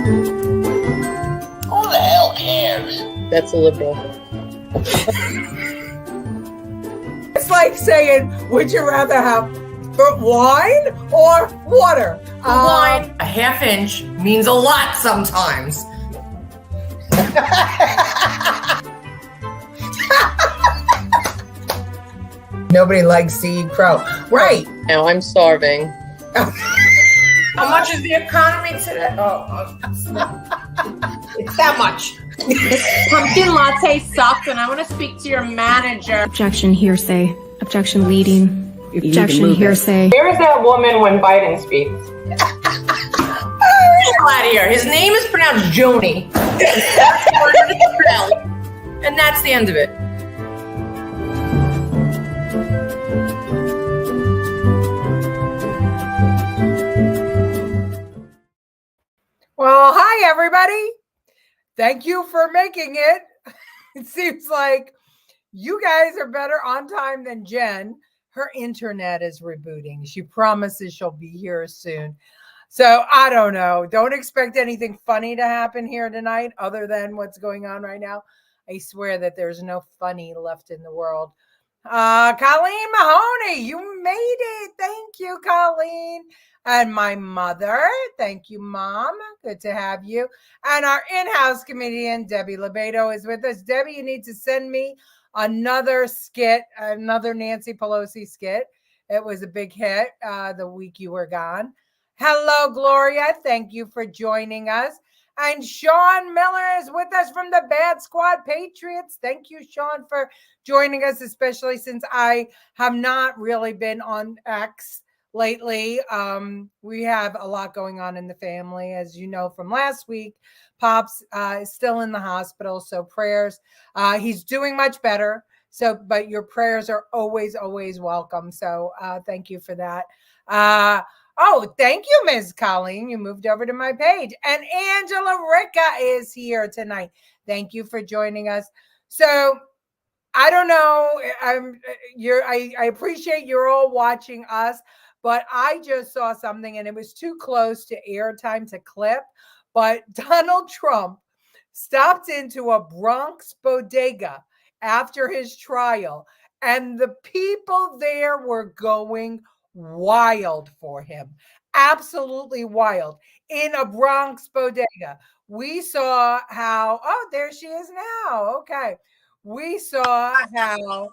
Who the hell cares? That's a liberal. It's like saying, would you rather have wine or water? Wine, a half inch means a lot sometimes. Nobody likes to eat crow. Right. Now I'm starving. How much is the economy today? It's that much. This pumpkin latte sucked, and I want to speak to your manager. Objection, hearsay. Objection, leading. Objection, hearsay. Where is that woman when Biden speaks? Get out of here. His name is pronounced Joni. And that's the end of it. Well, hi, everybody. Thank you for making it. It seems like you guys are better on time than Jen. Her internet is rebooting. She promises she'll be here soon. So I don't know. Don't expect anything funny to happen here tonight other than what's going on right now. I swear that there's no funny left in the world. Colleen Mahoney, you made it. Thank you, Colleen. And my mother, thank you, Mom. Good to have you. And our in-house comedian, Debbie Lebedo, is with us. Debbie, you need to send me another skit, another Nancy Pelosi skit. It was a big hit the week you were gone. Hello, Gloria. Thank you for joining us. And Sean Miller is with us from the Bad Squad Patriots. Thank you, Sean, for joining us, especially since I have not really been on X lately. We have a lot going on in the family. As you know from last week, Pops is still in the hospital, so prayers. He's doing much better, but your prayers are always, always welcome. So thank you for that. Thank you, Ms. Colleen. You moved over to my page. And Angela Ricca is here tonight. Thank you for joining us. So I don't know. I appreciate you're all watching us, but I just saw something and it was too close to airtime to clip. But Donald Trump stopped into a Bronx bodega after his trial, and the people there were going wild for him. Absolutely wild. In a Bronx bodega. We saw how, there she is now. Okay. We saw how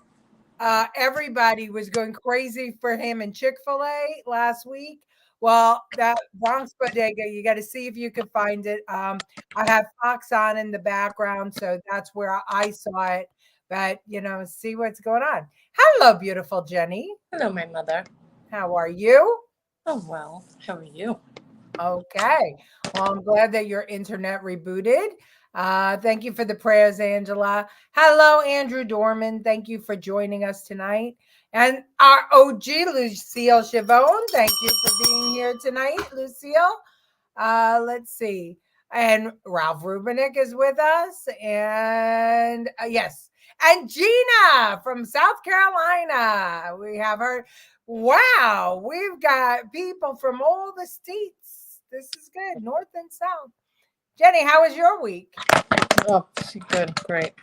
everybody was going crazy for him in Chick-fil-A last week. Well, that Bronx bodega, you got to see if you can find it. I have Fox on in the background, so that's where I saw it. But, see what's going on. Hello, beautiful Jenny. Hello, my mother. How are you? Oh, well. How are you? Okay. Well, I'm glad that your internet rebooted. Thank you for the prayers, Angela. Hello, Andrew Dorman. Thank you for joining us tonight. And our OG, Lucille Chavone. Thank you for being here tonight, Lucille. Let's see. And Ralph Rubinik is with us. And yes. And Gina from South Carolina. We have her. Wow. We've got people from all the states. This is good. North and South. Jenny, how was your week? Oh, good. Great.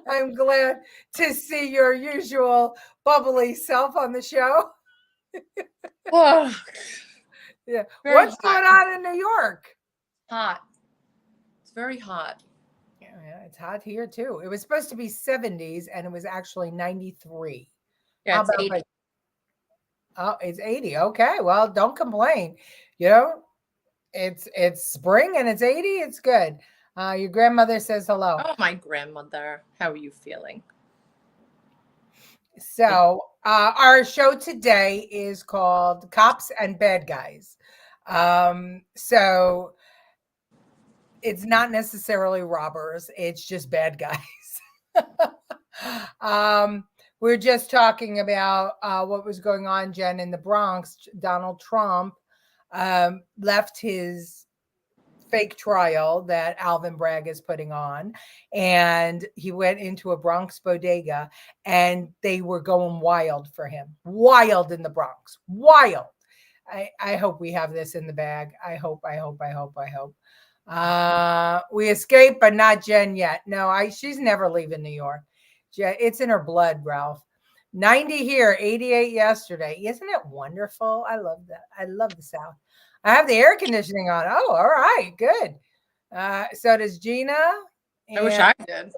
I'm glad to see your usual bubbly self on the show. Oh, Yeah. Very What's hot. going on in New York? Hot. It's very hot. Yeah, it's hot here too. It was supposed to be 70s and it was actually 93. Yeah, How it's about 80. like- Oh, it's 80. Okay. Well, don't complain. It's spring and it's 80. It's good. Your grandmother says hello. Oh, my grandmother. How are you feeling? So our show today is called Cops and Bad Guys. So it's not necessarily robbers. It's just bad guys. We're just talking about what was going on, Jen, in the Bronx. Donald Trump left his fake trial that Alvin Bragg is putting on, and he went into a Bronx bodega, and they were going wild for him. Wild in the Bronx. Wild. I hope we have this in the bag. I hope. We escaped, but not Jen yet. No, she's never leaving New York. It's in her blood, Ralph. 90 here, 88 yesterday. Isn't it wonderful? I love that. I love the South. I have the air conditioning on. Oh, all right, good. So does Gina. I wish I did.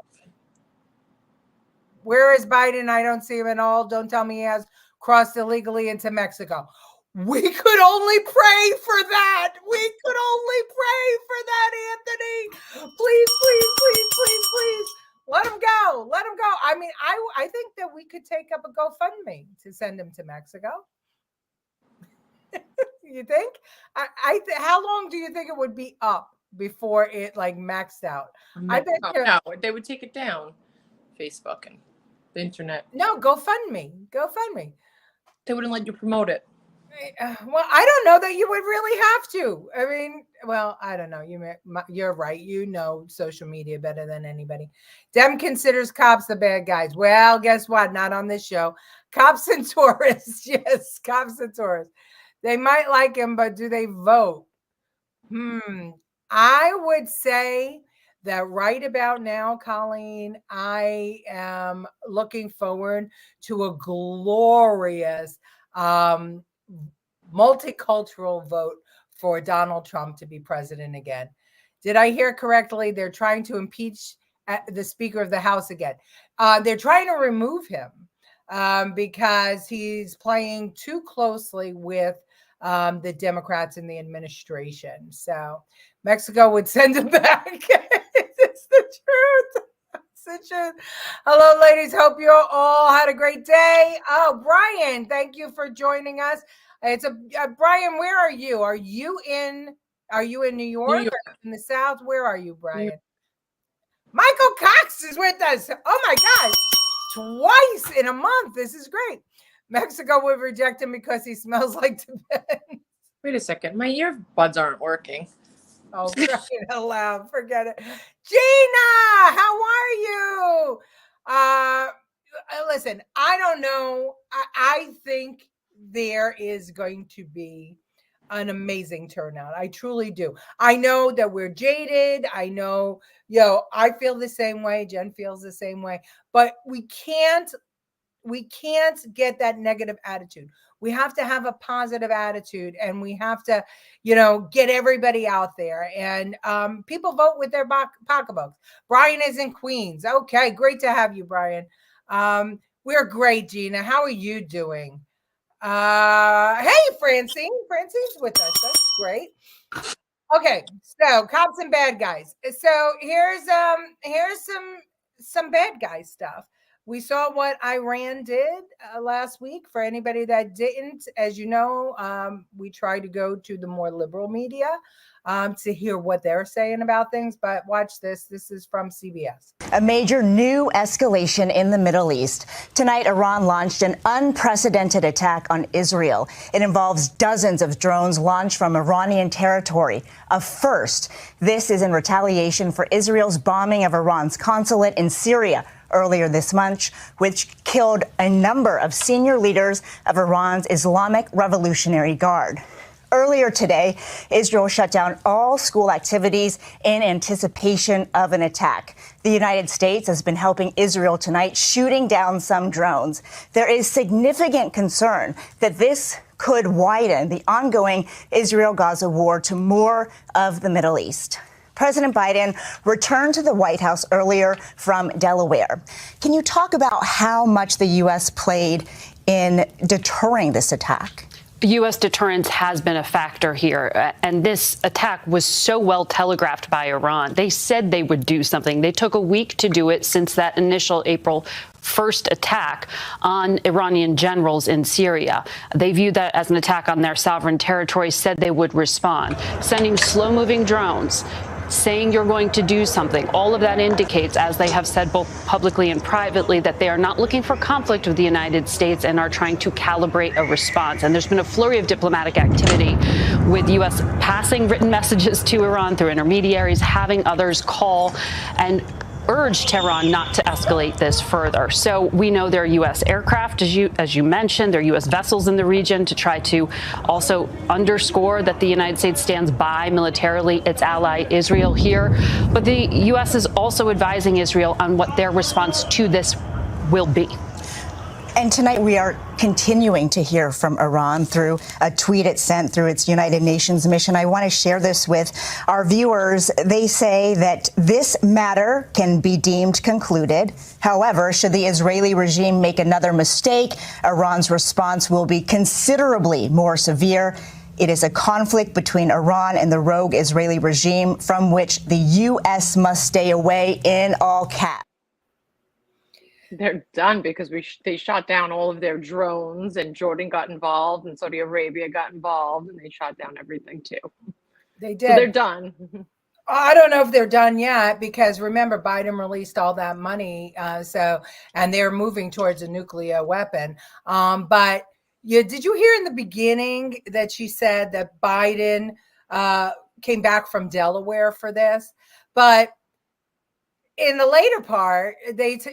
Where is Biden? I don't see him at all. Don't tell me he has crossed illegally into Mexico. We could only pray for that. We could only pray for that, Anthony. Please. Let him go. I mean, I think that we could take up a GoFundMe to send him to Mexico. You think? How long do you think it would be up before it like maxed out? I bet No, they would take it down. Facebook and the internet. No, GoFundMe. They wouldn't let you promote it. Well, I don't know that you would really have to. I mean, well, I don't know. You're right. You know social media better than anybody. Dem considers cops the bad guys. Well, guess what? Not on this show. Cops and tourists. Yes, cops and tourists. They might like him, but do they vote? I would say that right about now, Colleen, I am looking forward to a glorious multicultural vote for Donald Trump to be president again. Did I hear correctly? They're trying to impeach the Speaker of the House again. They're trying to remove him because he's playing too closely with the Democrats in the administration. So Mexico would send him back. It's the truth. It's the truth. Hello, ladies. Hope you all had a great day. Oh, Brian, thank you for joining us. It's Brian. Where are you? Are you in New York? Or in the South? Where are you, Brian? Michael Cox is with us. Oh my gosh, twice in a month. This is great. Mexico would reject him because he smells like Tibet. Wait a second. My earbuds aren't working. Oh, crying out loud. Forget it. Gina, how are you? Listen, I don't know. I think there is going to be an amazing turnout. I truly do. I know that we're jaded. I know, I feel the same way. Jen feels the same way. But we can't get that negative attitude. We have to have a positive attitude, and we have to, get everybody out there. And people vote with their pocketbooks. Brian is in Queens. Okay, great to have you, Brian. We're great, Gina. How are you doing? Hey, Francine. Francine's with us. That's great. Okay, so cops and bad guys. So here's some bad guy stuff. We saw what Iran did last week. For anybody that didn't, as you know, we try to go to the more liberal media to hear what they're saying about things. But watch this. This is from CBS. A major new escalation in the Middle East. Tonight, Iran launched an unprecedented attack on Israel. It involves dozens of drones launched from Iranian territory. A first. This is in retaliation for Israel's bombing of Iran's consulate in Syria earlier this month, which killed a number of senior leaders of Iran's Islamic Revolutionary Guard. Earlier today, Israel shut down all school activities in anticipation of an attack. The United States has been helping Israel tonight, shooting down some drones. There is significant concern that this could widen the ongoing Israel-Gaza war to more of the Middle East. President Biden returned to the White House earlier from Delaware. Can you talk about how much the U.S. played in deterring this attack? U.S. deterrence has been a factor here, and this attack was so well telegraphed by Iran. They said they would do something. They took a week to do it since that initial April 1st attack on Iranian generals in Syria. They viewed that as an attack on their sovereign territory, said they would respond, sending slow-moving drones, saying you're going to do something. All of that indicates, as they have said both publicly and privately, that they are not looking for conflict with the United States and are trying to calibrate a response. And there's been a flurry of diplomatic activity with U.S. passing written messages to Iran through intermediaries, having others call and urged Tehran not to escalate this further. So we know there are U.S. aircraft, as you mentioned, there are U.S. vessels in the region to try to also underscore that the United States stands by militarily its ally Israel here. But the U.S. is also advising Israel on what their response to this will be. And tonight we are continuing to hear from Iran through a tweet it sent through its United Nations mission. I want to share this with our viewers. They say that this matter can be deemed concluded. However, should the Israeli regime make another mistake, Iran's response will be considerably more severe. It is a conflict between Iran and the rogue Israeli regime from which the U.S. must stay away, in all caps. They're done because they shot down all of their drones, and Jordan got involved, and Saudi Arabia got involved, and they shot down everything too. They did. So they're done. I don't know if they're done yet, because remember, Biden released all that money. And they're moving towards a nuclear weapon. But did you hear in the beginning that she said that Biden came back from Delaware for this? But in the later part,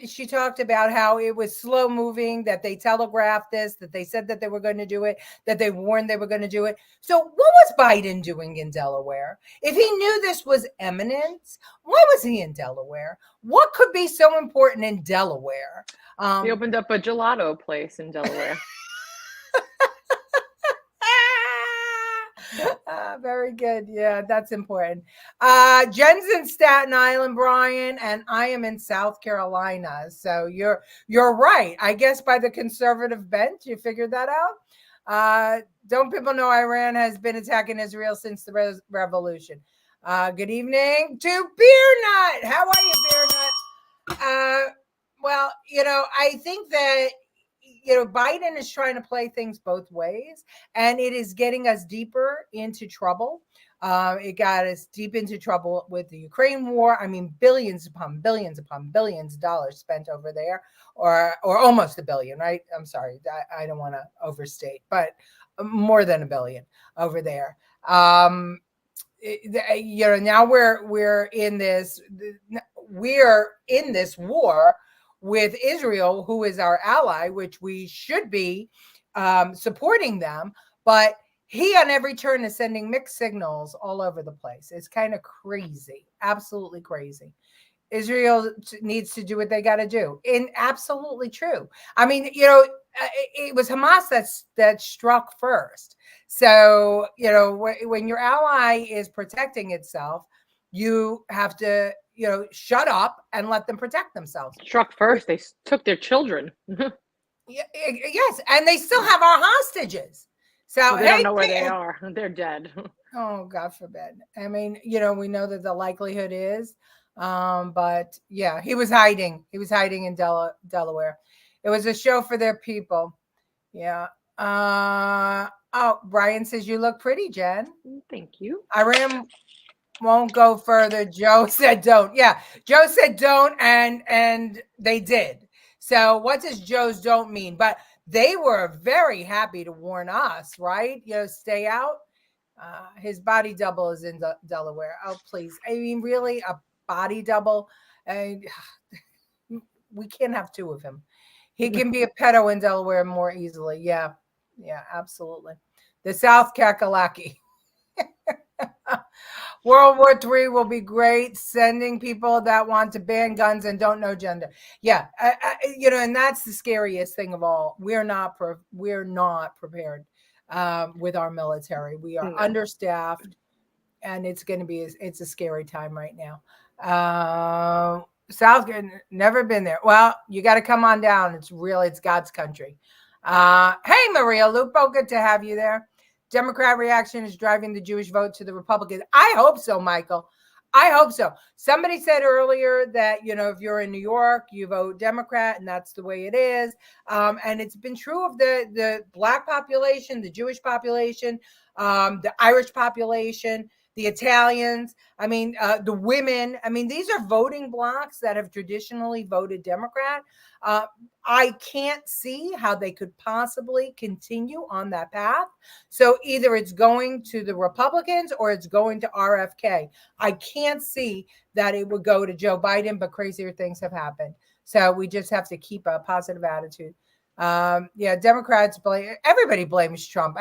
she talked about how it was slow moving, that they telegraphed this, that they said that they were going to do it, that they warned they were going to do it. So what was Biden doing in Delaware? If he knew this was imminent, why was he in Delaware? What could be so important in Delaware? He opened up a gelato place in Delaware. Very good. Yeah, that's important. Jen's in Staten Island, Brian, and I am in South Carolina. So you're right. I guess by the conservative bent, you figured that out. Don't people know Iran has been attacking Israel since the revolution? Good evening to Beer Nut. How are you, Beer Nut? Well, I think that Biden is trying to play things both ways, and it is getting us deeper into trouble. It got us deep into trouble with the Ukraine war. I mean, billions upon billions of dollars spent over there, or almost $1 billion, right? I'm sorry, I don't want to overstate, but more than $1 billion over there. Now we're in this war with Israel, who is our ally, which we should be supporting them. But he on every turn is sending mixed signals all over the place. It's kind of crazy, absolutely crazy. Israel needs to do what they got to do. And absolutely true. I mean, it was Hamas that struck first. So, when your ally is protecting itself, you have to shut up and let them protect themselves. Struck first. They took their children. Yes, and they still have our hostages. So they don't know where they are. They're dead. Oh, God forbid. I mean, we know that the likelihood is, but yeah, he was hiding. He was hiding in Delaware. It was a show for their people. Yeah. Brian says you look pretty, Jen. Thank you. Iran won't go further. Joe said don't. Yeah, Joe said don't, and they did. So what does Joe's don't mean? But they were very happy to warn us, right? Stay out. His body double is in Delaware. Oh, please. I mean, really, a body double? We can't have two of him. He can be a pedo in Delaware more easily. Yeah, absolutely. The South Kakalaki. World War III will be great, sending people that want to ban guns and don't know gender. Yeah, and that's the scariest thing of all. We're not prepared with our military. We are understaffed, and it's a scary time right now. South, never been there. Well, you got to come on down. It's God's country. Hey, Maria Lupo, good to have you there. Democrat reaction is driving the Jewish vote to the Republicans. I hope so, Michael. I hope so. Somebody said earlier that, if you're in New York, you vote Democrat, and that's the way it is. And it's been true of the Black population, the Jewish population, the Irish population. the Italians, I mean, the women. I mean, these are voting blocks that have traditionally voted Democrat. I can't see how they could possibly continue on that path. So either it's going to the Republicans or it's going to RFK. I can't see that it would go to Joe Biden, but crazier things have happened. So we just have to keep a positive attitude. Democrats blame, everybody blames Trump.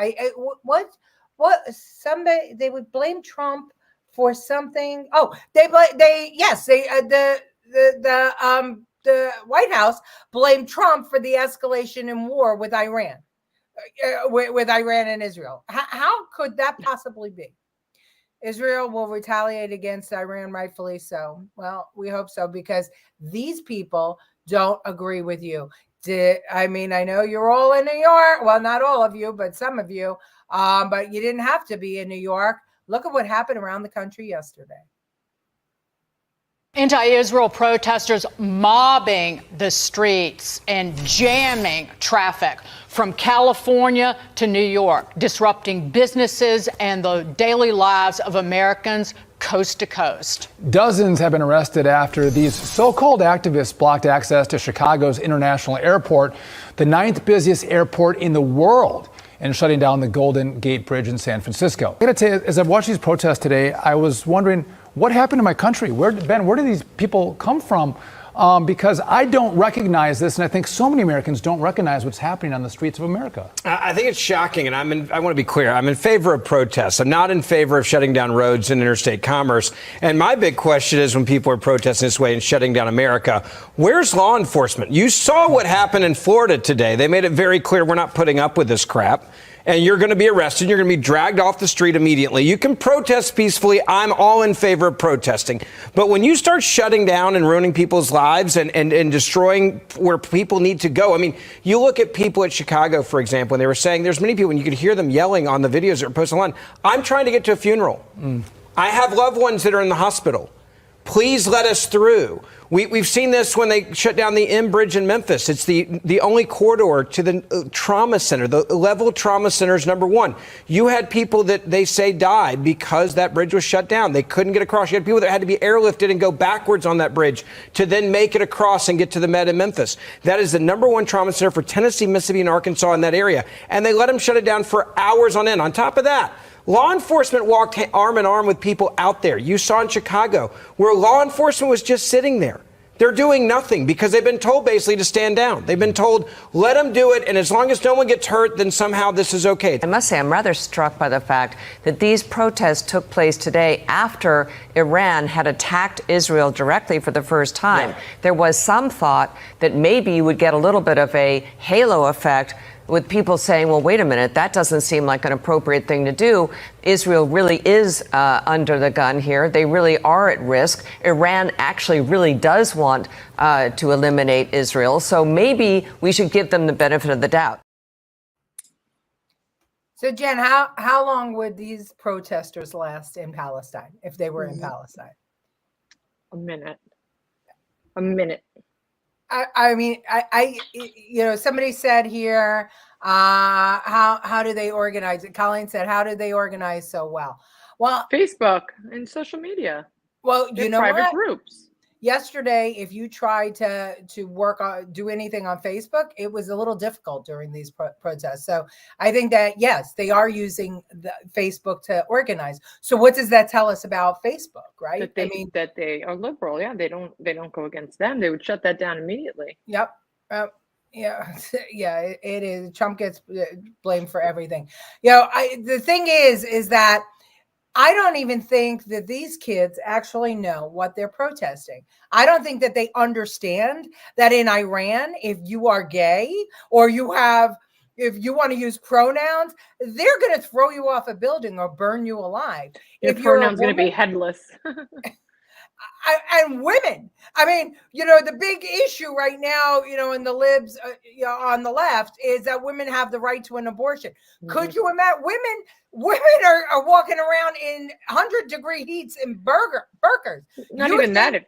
Somebody, they would blame Trump for something. Oh, the White House blamed Trump for the escalation in war with Iran, with Iran and Israel. How could that possibly be? Israel will retaliate against Iran, rightfully so. Well, we hope so, because these people don't agree with you. I know you're all in New York. Well, not all of you, but some of you. But you didn't have to be in New York. Look at what happened around the country yesterday. Anti-Israel protesters mobbing the streets and jamming traffic from California to New York, disrupting businesses and the daily lives of Americans coast to coast. Dozens have been arrested after these so-called activists blocked access to Chicago's International Airport, the 9th busiest airport in the world, and shutting down the Golden Gate Bridge in San Francisco. I gotta tell you, as I've watched these protests today, I was wondering, what happened to my country? Where do these people come from? Because I don't recognize this, and I think so many Americans don't recognize what's happening on the streets of America. I think it's shocking, and I want to be clear. I'm in favor of protests. I'm not in favor of shutting down roads and interstate commerce. And my big question is, when people are protesting this way and shutting down America, where's law enforcement? You saw what happened in Florida today. They made it very clear we're not putting up with this crap. And you're going to be arrested. You're going to be dragged off the street immediately. You can protest peacefully. I'm all in favor of protesting. But when you start shutting down and ruining people's lives and destroying where people need to go, I mean, you look at people at Chicago, for example, and they were saying there's many people, and you could hear them yelling on the videos that are posted online. I'm trying to get to a funeral. I have loved ones that are in the hospital. Please let us through. We've seen this when they shut down the M Bridge in Memphis. It's the only corridor to the trauma center. The level trauma center is number one. You had people that they say died because that bridge was shut down. They couldn't get across. You had people that had to be airlifted and go backwards on that bridge to then make it across and get to the Med in Memphis. That is the number one trauma center for Tennessee, Mississippi, and Arkansas in that area. And they let them shut it down for hours on end. On top of that, law enforcement walked arm in arm with people out there. You saw in Chicago where law enforcement was just sitting there. They're doing nothing because they've been told basically to stand down. They've been told, let them do it. And as long as no one gets hurt, then somehow this is okay. I must say, I'm rather struck by the fact that these protests took place today after Iran had attacked Israel directly for the first time. Yeah. There was some thought that maybe you would get a little bit of a halo effect with people saying, well, wait a minute, that doesn't seem like an appropriate thing to do. Israel really is under the gun here. They really are at risk. Iran actually really does want to eliminate Israel. So maybe we should give them the benefit of the doubt. So, Jen, how long would these protesters last in Palestine if they were in Palestine? A minute. A minute. I mean, somebody said here, how do they organize it? Colleen said, how do they organize so well? Well, Facebook and social media. Well, you know, private groups. Yesterday, if you tried to do anything on Facebook, it was a little difficult during these protests. So I think that, yes, they are using the Facebook to organize. So what does that tell us about Facebook, right? That they are liberal. Yeah, they don't go against them. They would shut that down immediately. Yep. Yeah, it is. Trump gets blamed for everything. The thing is that I don't even think that these kids actually know what they're protesting. I don't think that they understand that in Iran, if you are gay or if you want to use pronouns, they're going to throw you off a building or burn you alive. Your pronoun's going to be headless. And women, I mean, the big issue right now, in the libs on the left is that women have the right to an abortion. Mm-hmm. Could you imagine women are walking around in 100-degree heats in burqas? Not even that.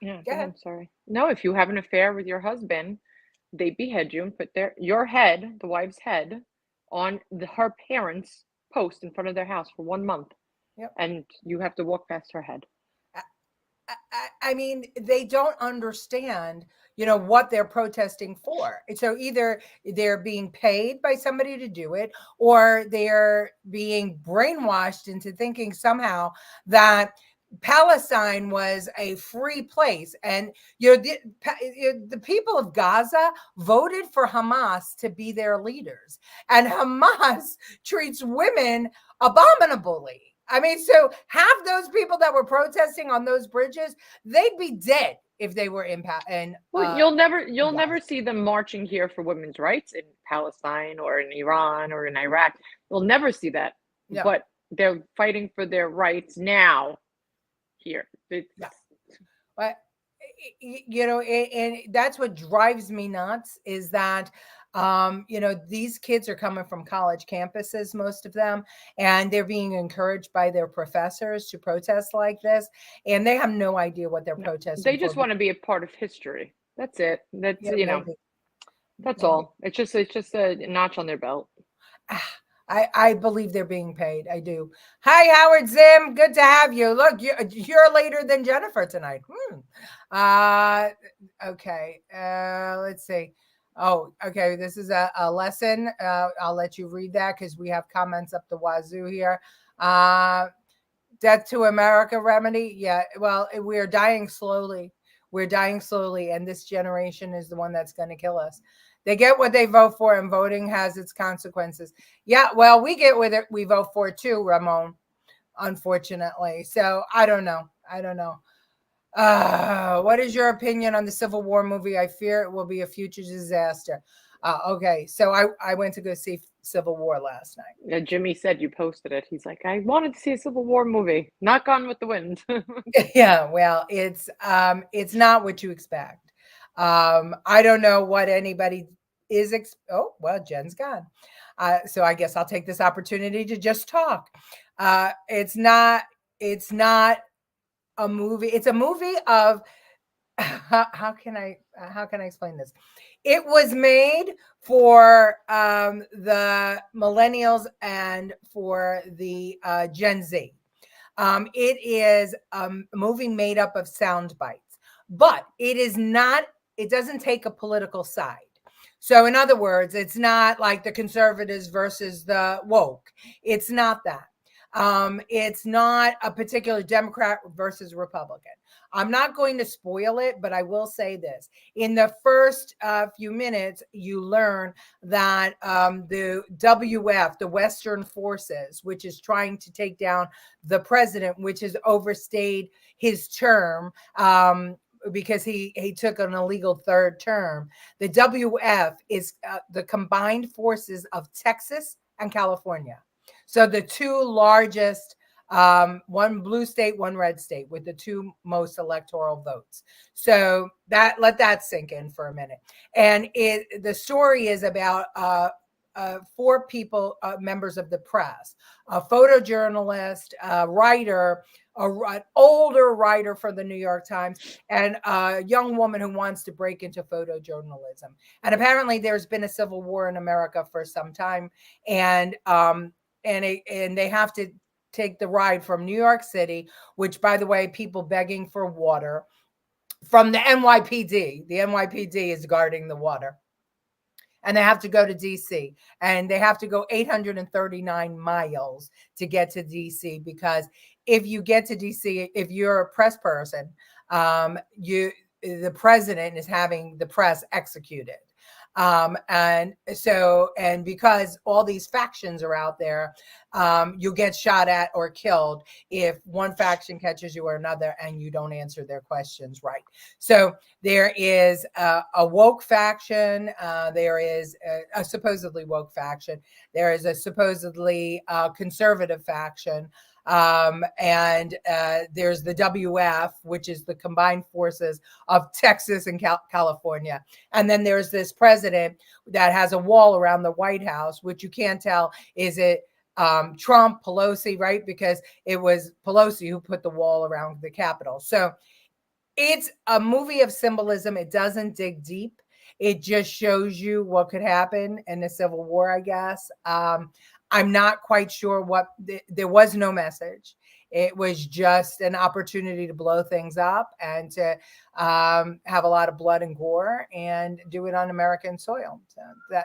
I'm sorry. No, if you have an affair with your husband, they behead you and put your head, the wife's head, on her parents' post in front of their house for 1 month. Yep. And you have to walk past her head. I mean, they don't understand, what they're protesting for. So either they're being paid by somebody to do it, or they're being brainwashed into thinking somehow that Palestine was a free place. And the people of Gaza voted for Hamas to be their leaders. And Hamas treats women abominably. I mean, so half those people that were protesting on those bridges, they'd be dead if they were Well, you'll never see them marching here for women's rights in Palestine or in Iran or in Iraq. You'll never see that. No. But they're fighting for their rights now here. But and that's what drives me nuts is that these kids are coming from college campuses, most of them, and they're being encouraged by their professors to protest like this, and they have no idea what they're protesting. They just want to be a part of history. That's it. That's that's Maybe. all. It's just a notch on their belt. I believe they're being paid. I do. Hi, Howard Zim. Good to have you. Look, you're later than Jennifer tonight. Okay. Let's see. Oh, okay. This is a lesson. I'll let you read that because we have comments up the wazoo here. Death to America remedy. Yeah. Well, we are dying slowly. We're dying slowly. And this generation is the one that's going to kill us. They get what they vote for, and voting has its consequences. Yeah, well, we get what we vote for too, Ramon, unfortunately. So I don't know. What is your opinion on the Civil War movie? I fear it will be a future disaster. Okay, so I went to go see Civil War last night. Yeah, Jimmy said you posted it. He's like, I wanted to see a Civil War movie. Not Gone with the Wind. Yeah, well, it's not what you expect. I don't know what anybody is. Oh, well, Jen's gone. So I guess I'll take this opportunity to just talk. It's not a movie. It's a movie of how can I explain this? It was made for the millennials and for the Gen Z. It is a movie made up of sound bites, but it is not. It doesn't take a political side. So in other words, it's not like the conservatives versus the woke. It's not that. It's not a particular Democrat versus Republican. I'm not going to spoil it, but I will say this. In the first few minutes, you learn that the WF, the Western Forces, which is trying to take down the president, which has overstayed his term, because he took an illegal third term. The WF is the combined forces of Texas and California. So the two largest, one blue state, one red state, with the two most electoral votes. So let that sink in for a minute. And the story is about 4 people, members of the press, a photojournalist, a writer, an older writer for the New York Times, and a young woman who wants to break into photojournalism. And apparently there's been a civil war in America for some time. And they have to take the ride from New York City, which, by the way, people begging for water, from the NYPD. The NYPD is guarding the water. And they have to go to D.C. And they have to go 839 miles to get to D.C. because if you get to D.C., if you're a press person, the president is having the press executed. And because all these factions are out there, you'll get shot at or killed if one faction catches you or another and you don't answer their questions right. So there is a woke faction. There is a supposedly woke faction. There is a supposedly conservative faction. And there's the WF, which is the combined forces of Texas and California. And then there's this president that has a wall around the White House, which you can't tell, is it Trump, Pelosi, right? Because it was Pelosi who put the wall around the Capitol. So it's a movie of symbolism. It doesn't dig deep. It just shows you what could happen in the Civil War, I guess. I'm not quite sure there was no message. It was just an opportunity to blow things up and to have a lot of blood and gore and do it on American soil. So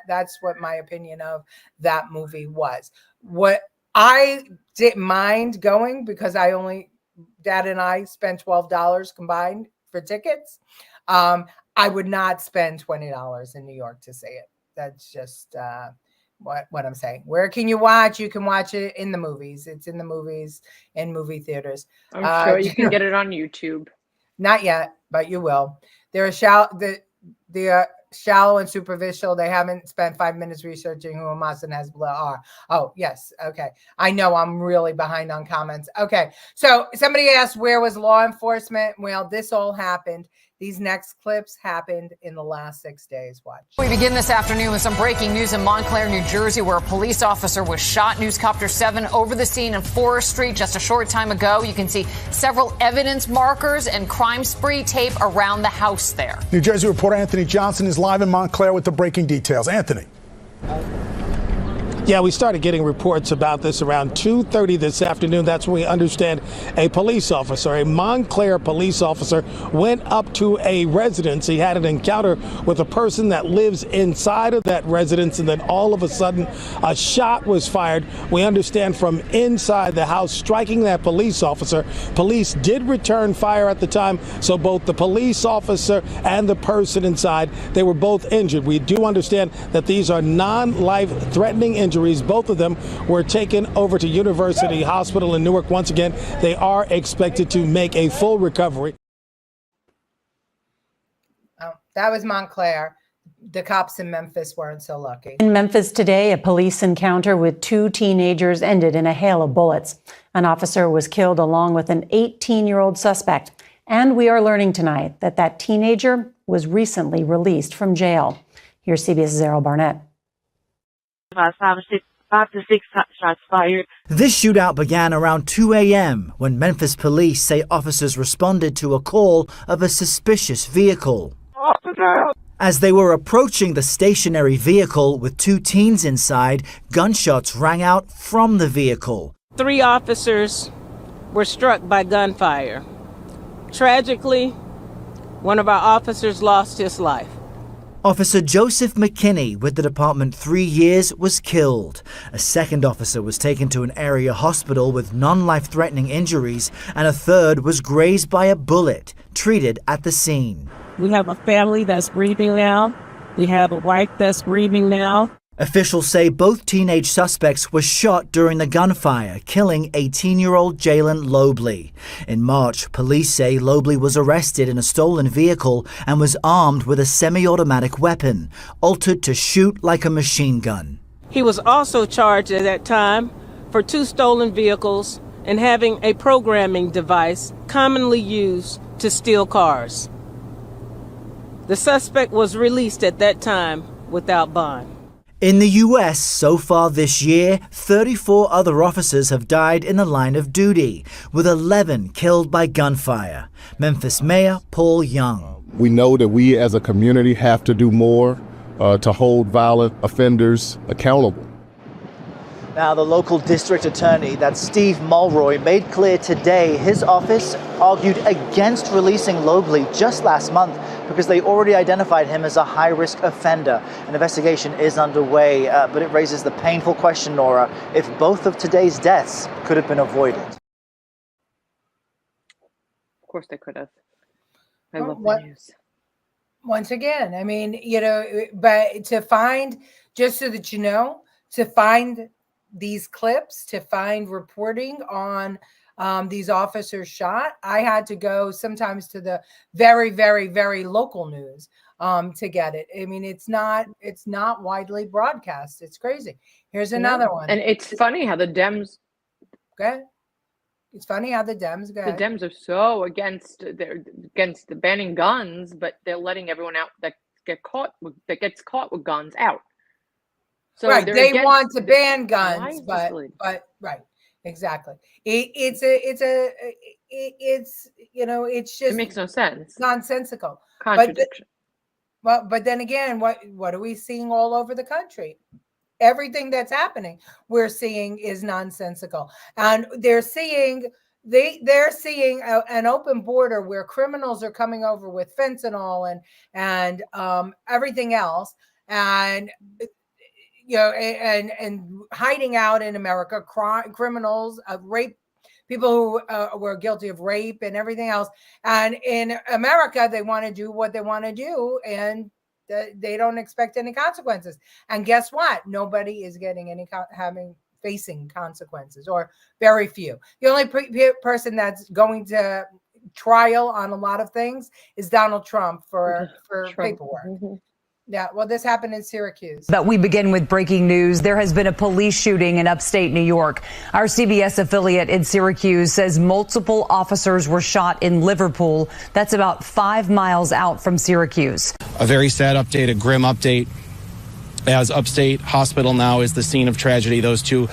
that's what my opinion of that movie was. What I didn't mind going, because Dad and I spent $12 combined for tickets. I would not spend $20 in New York to see it. That's just what I'm saying. Where can you watch? You can watch it in the movies. It's in the movies, in movie theaters. I'm sure you can get it on YouTube. Not yet, but you will. They're shallow and superficial. They haven't spent 5 minutes researching who Hamas and Hezbollah are. Oh, yes. Okay. I know I'm really behind on comments. Okay. So somebody asked, where was law enforcement? Well, this all happened. These next clips happened in the last 6 days. Watch. We begin this afternoon with some breaking news in Montclair, New Jersey, where a police officer was shot. Newscopter 7 over the scene in Forest Street just a short time ago. You can see several evidence markers and crime spree tape around the house there. New Jersey reporter Anthony Johnson is live in Montclair with the breaking details. Anthony. Yeah, we started getting reports about this around 2:30 this afternoon. That's when we understand a police officer, a Montclair police officer, went up to a residence. He had an encounter with a person that lives inside of that residence, and then all of a sudden a shot was fired. We understand from inside the house, striking that police officer. Police did return fire at the time, so both the police officer and the person inside, they were both injured. We do understand that these are non-life-threatening injuries. Both of them were taken over to University Hospital in Newark. Once again, they are expected to make a full recovery. Oh, that was Montclair. The cops in Memphis weren't so lucky. In Memphis today, a police encounter with 2 teenagers ended in a hail of bullets. An officer was killed along with an 18-year-old suspect. And we are learning tonight that that teenager was recently released from jail. Here's CBS's Errol Barnett. 5 to 6 shots fired. This shootout began around 2 a.m. when Memphis police say officers responded to a call of a suspicious vehicle. As they were approaching the stationary vehicle with 2 teens inside, gunshots rang out from the vehicle. 3 officers were struck by gunfire. Tragically, one of our officers lost his life. Officer Joseph McKinney, with the department 3 years, was killed. A second officer was taken to an area hospital with non-life-threatening injuries, and a third was grazed by a bullet, treated at the scene. We have a family that's grieving now. We have a wife that's grieving now. Officials say both teenage suspects were shot during the gunfire, killing 18-year-old Jalen Lobley. In March, police say Lobley was arrested in a stolen vehicle and was armed with a semi-automatic weapon, altered to shoot like a machine gun. He was also charged at that time for 2 stolen vehicles and having a programming device commonly used to steal cars. The suspect was released at that time without bond. In the U.S., so far this year, 34 other officers have died in the line of duty, with 11 killed by gunfire. Memphis Mayor Paul Young. We know that we as a community have to do more to hold violent offenders accountable. Now, the local district attorney, that's Steve Mulroy, made clear today his office argued against releasing Lobley just last month because they already identified him as a high-risk offender. An investigation is underway, but it raises the painful question, Nora, if both of today's deaths could have been avoided. Of course they could have. I love the news. Once again, I mean, but to find, just so that you know, to find these clips, to find reporting on these officers shot, I had to go sometimes to the very, very, very local news to get it. I mean, it's not widely broadcast. It's crazy. Here's another one. And it's funny how the Dems. Go ahead. It's funny how the Dems go. The Dems are so against the banning guns, but they're letting everyone out that gets caught with guns out. So right, they want to ban guns, but right, exactly. It's just it makes no sense. Nonsensical. Contradiction. But then again, what are we seeing all over the country? Everything that's happening, we're seeing is nonsensical, and they're seeing they're seeing an open border where criminals are coming over with fentanyl and everything else, and and hiding out in America, criminals, rape, people who were guilty of rape and everything else. And in America, they want to do what they want to do, and they don't expect any consequences. And guess what? Nobody is getting any facing consequences, or very few. The only person that's going to trial on a lot of things is Donald Trump for paperwork. Mm-hmm. Yeah, well, this happened in Syracuse. But we begin with breaking news. There has been a police shooting in upstate New York. Our CBS affiliate in Syracuse says multiple officers were shot in Liverpool. That's about 5 miles out from Syracuse. A very sad update, a grim update, as Upstate Hospital now is the scene of tragedy. Those two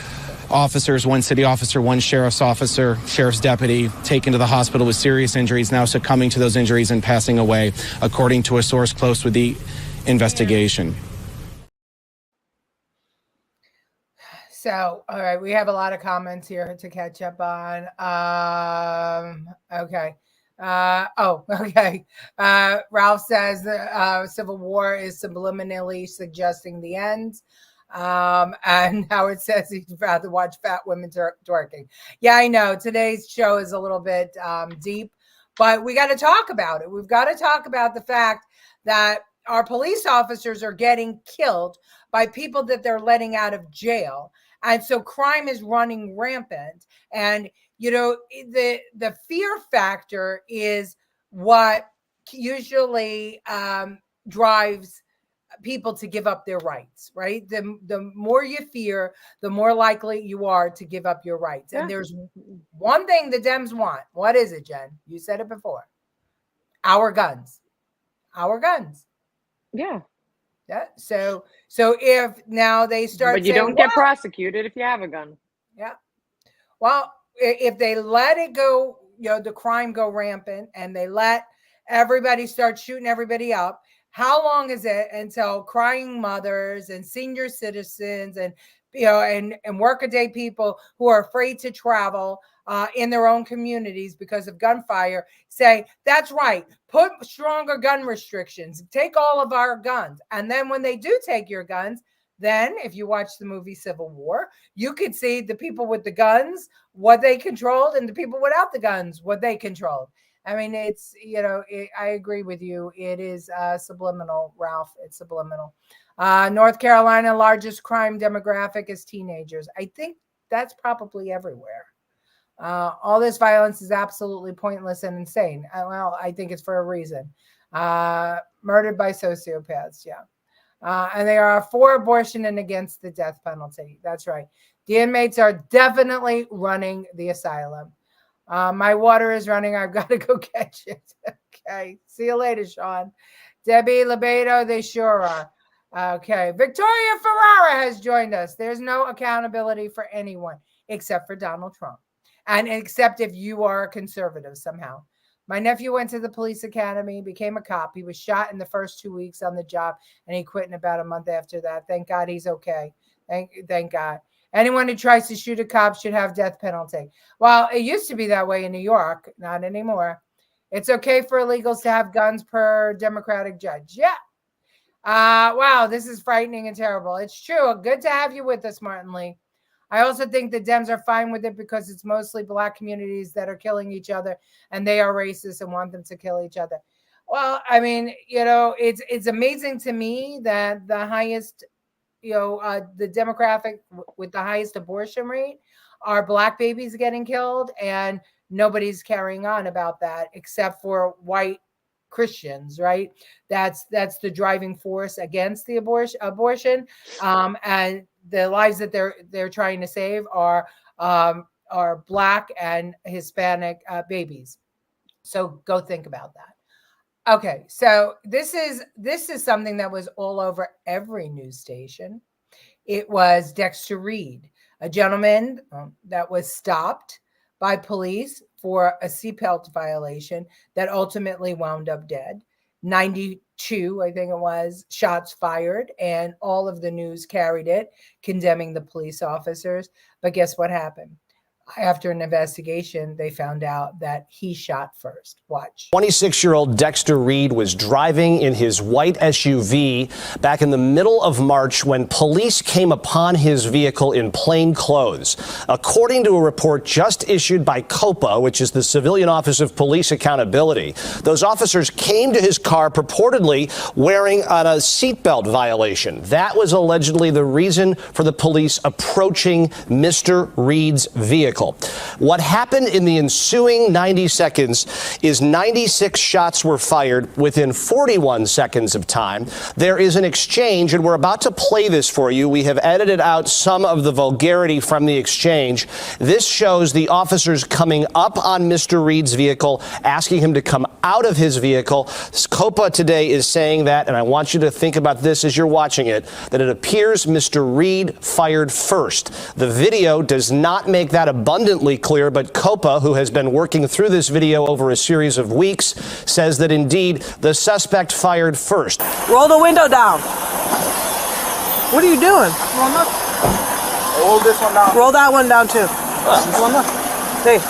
officers, one city officer, one sheriff's deputy, taken to the hospital with serious injuries, now succumbing to those injuries and passing away, according to a source close with the investigation. So, all right, we have a lot of comments here to catch up on. Okay. Okay. Ralph says Civil War is subliminally suggesting the end. And Howard says he'd rather watch fat women twerking. Yeah, I know. Today's show is a little bit deep, but we got to talk about it. We've got to talk about the fact that our police officers are getting killed by people that they're letting out of jail. And so crime is running rampant. And, the fear factor is what usually drives people to give up their rights, right? The more you fear, the more likely you are to give up your rights. Yeah. And there's one thing the Dems want. What is it, Jen? You said it before. Our guns. Our guns. Yeah. Yeah. So if now they start, but you don't get prosecuted if you have a gun. Yeah. Well, if they let it go, the crime go rampant, and they let everybody start shooting everybody up, how long is it until crying mothers and senior citizens and and workaday people who are afraid to travel in their own communities because of gunfire say, that's right, put stronger gun restrictions, take all of our guns. And then when they do take your guns, then if you watch the movie Civil War, you could see the people with the guns, what they controlled, and the people without the guns, what they controlled. I mean, it's, I agree with you. It is subliminal, Ralph. It's subliminal. North Carolina, largest crime demographic is teenagers. I think that's probably everywhere. All this violence is absolutely pointless and insane. Well, I think it's for a reason. Murdered by sociopaths, yeah. And they are for abortion and against the death penalty. That's right. The inmates are definitely running the asylum. My water is running. I've got to go catch it. Okay. See you later, Sean. Debbie Lebedo, they sure are. Okay. Victoria Ferrara has joined us. There's no accountability for anyone except for Donald Trump. And except if you are a conservative somehow. My nephew went to the police academy, became a cop. He was shot in the first 2 weeks on the job, and he quit in about a month after that. Thank God he's okay. Thank God. Anyone who tries to shoot a cop should have death penalty. Well, it used to be that way in New York. Not anymore. It's okay for illegals to have guns per Democratic judge. Yeah. Wow, this is frightening and terrible. It's true. Good to have you with us, Martin Lee. I also think the Dems are fine with it because it's mostly Black communities that are killing each other, and they are racist and want them to kill each other. Well, I mean, it's amazing to me that the highest, the demographic with the highest abortion rate are Black babies getting killed, and nobody's carrying on about that except for white Christians, right? That's the driving force against the abortion, and the lives that they're trying to save are Black and Hispanic babies. So go think about that. Okay, so this is something that was all over every news station. It was Dexter Reed, a gentleman that was stopped by police for a seatbelt violation that ultimately wound up dead. 92, I think it was, shots fired, and all of the news carried it, condemning the police officers. But guess what happened? After an investigation, they found out that he shot first. Watch. 26-year-old Dexter Reed was driving in his white SUV back in the middle of March when police came upon his vehicle in plain clothes. According to a report just issued by COPA, which is the Civilian Office of Police Accountability, those officers came to his car purportedly wearing a seatbelt violation. That was allegedly the reason for the police approaching Mr. Reed's vehicle. What happened in the ensuing 90 seconds is 96 shots were fired within 41 seconds of time. There is an exchange, and we're about to play this for you. We have edited out some of the vulgarity from the exchange. This shows the officers coming up on Mr. Reed's vehicle, asking him to come out of his vehicle. COPA today is saying that, and I want you to think about this as you're watching it, that it appears Mr. Reed fired first. The video does not make that abundantly clear, but COPA, who has been working through this video over a series of weeks, says that indeed the suspect fired first. Roll the window down. What are you doing? Roll this one down. Roll that one down too. Hey,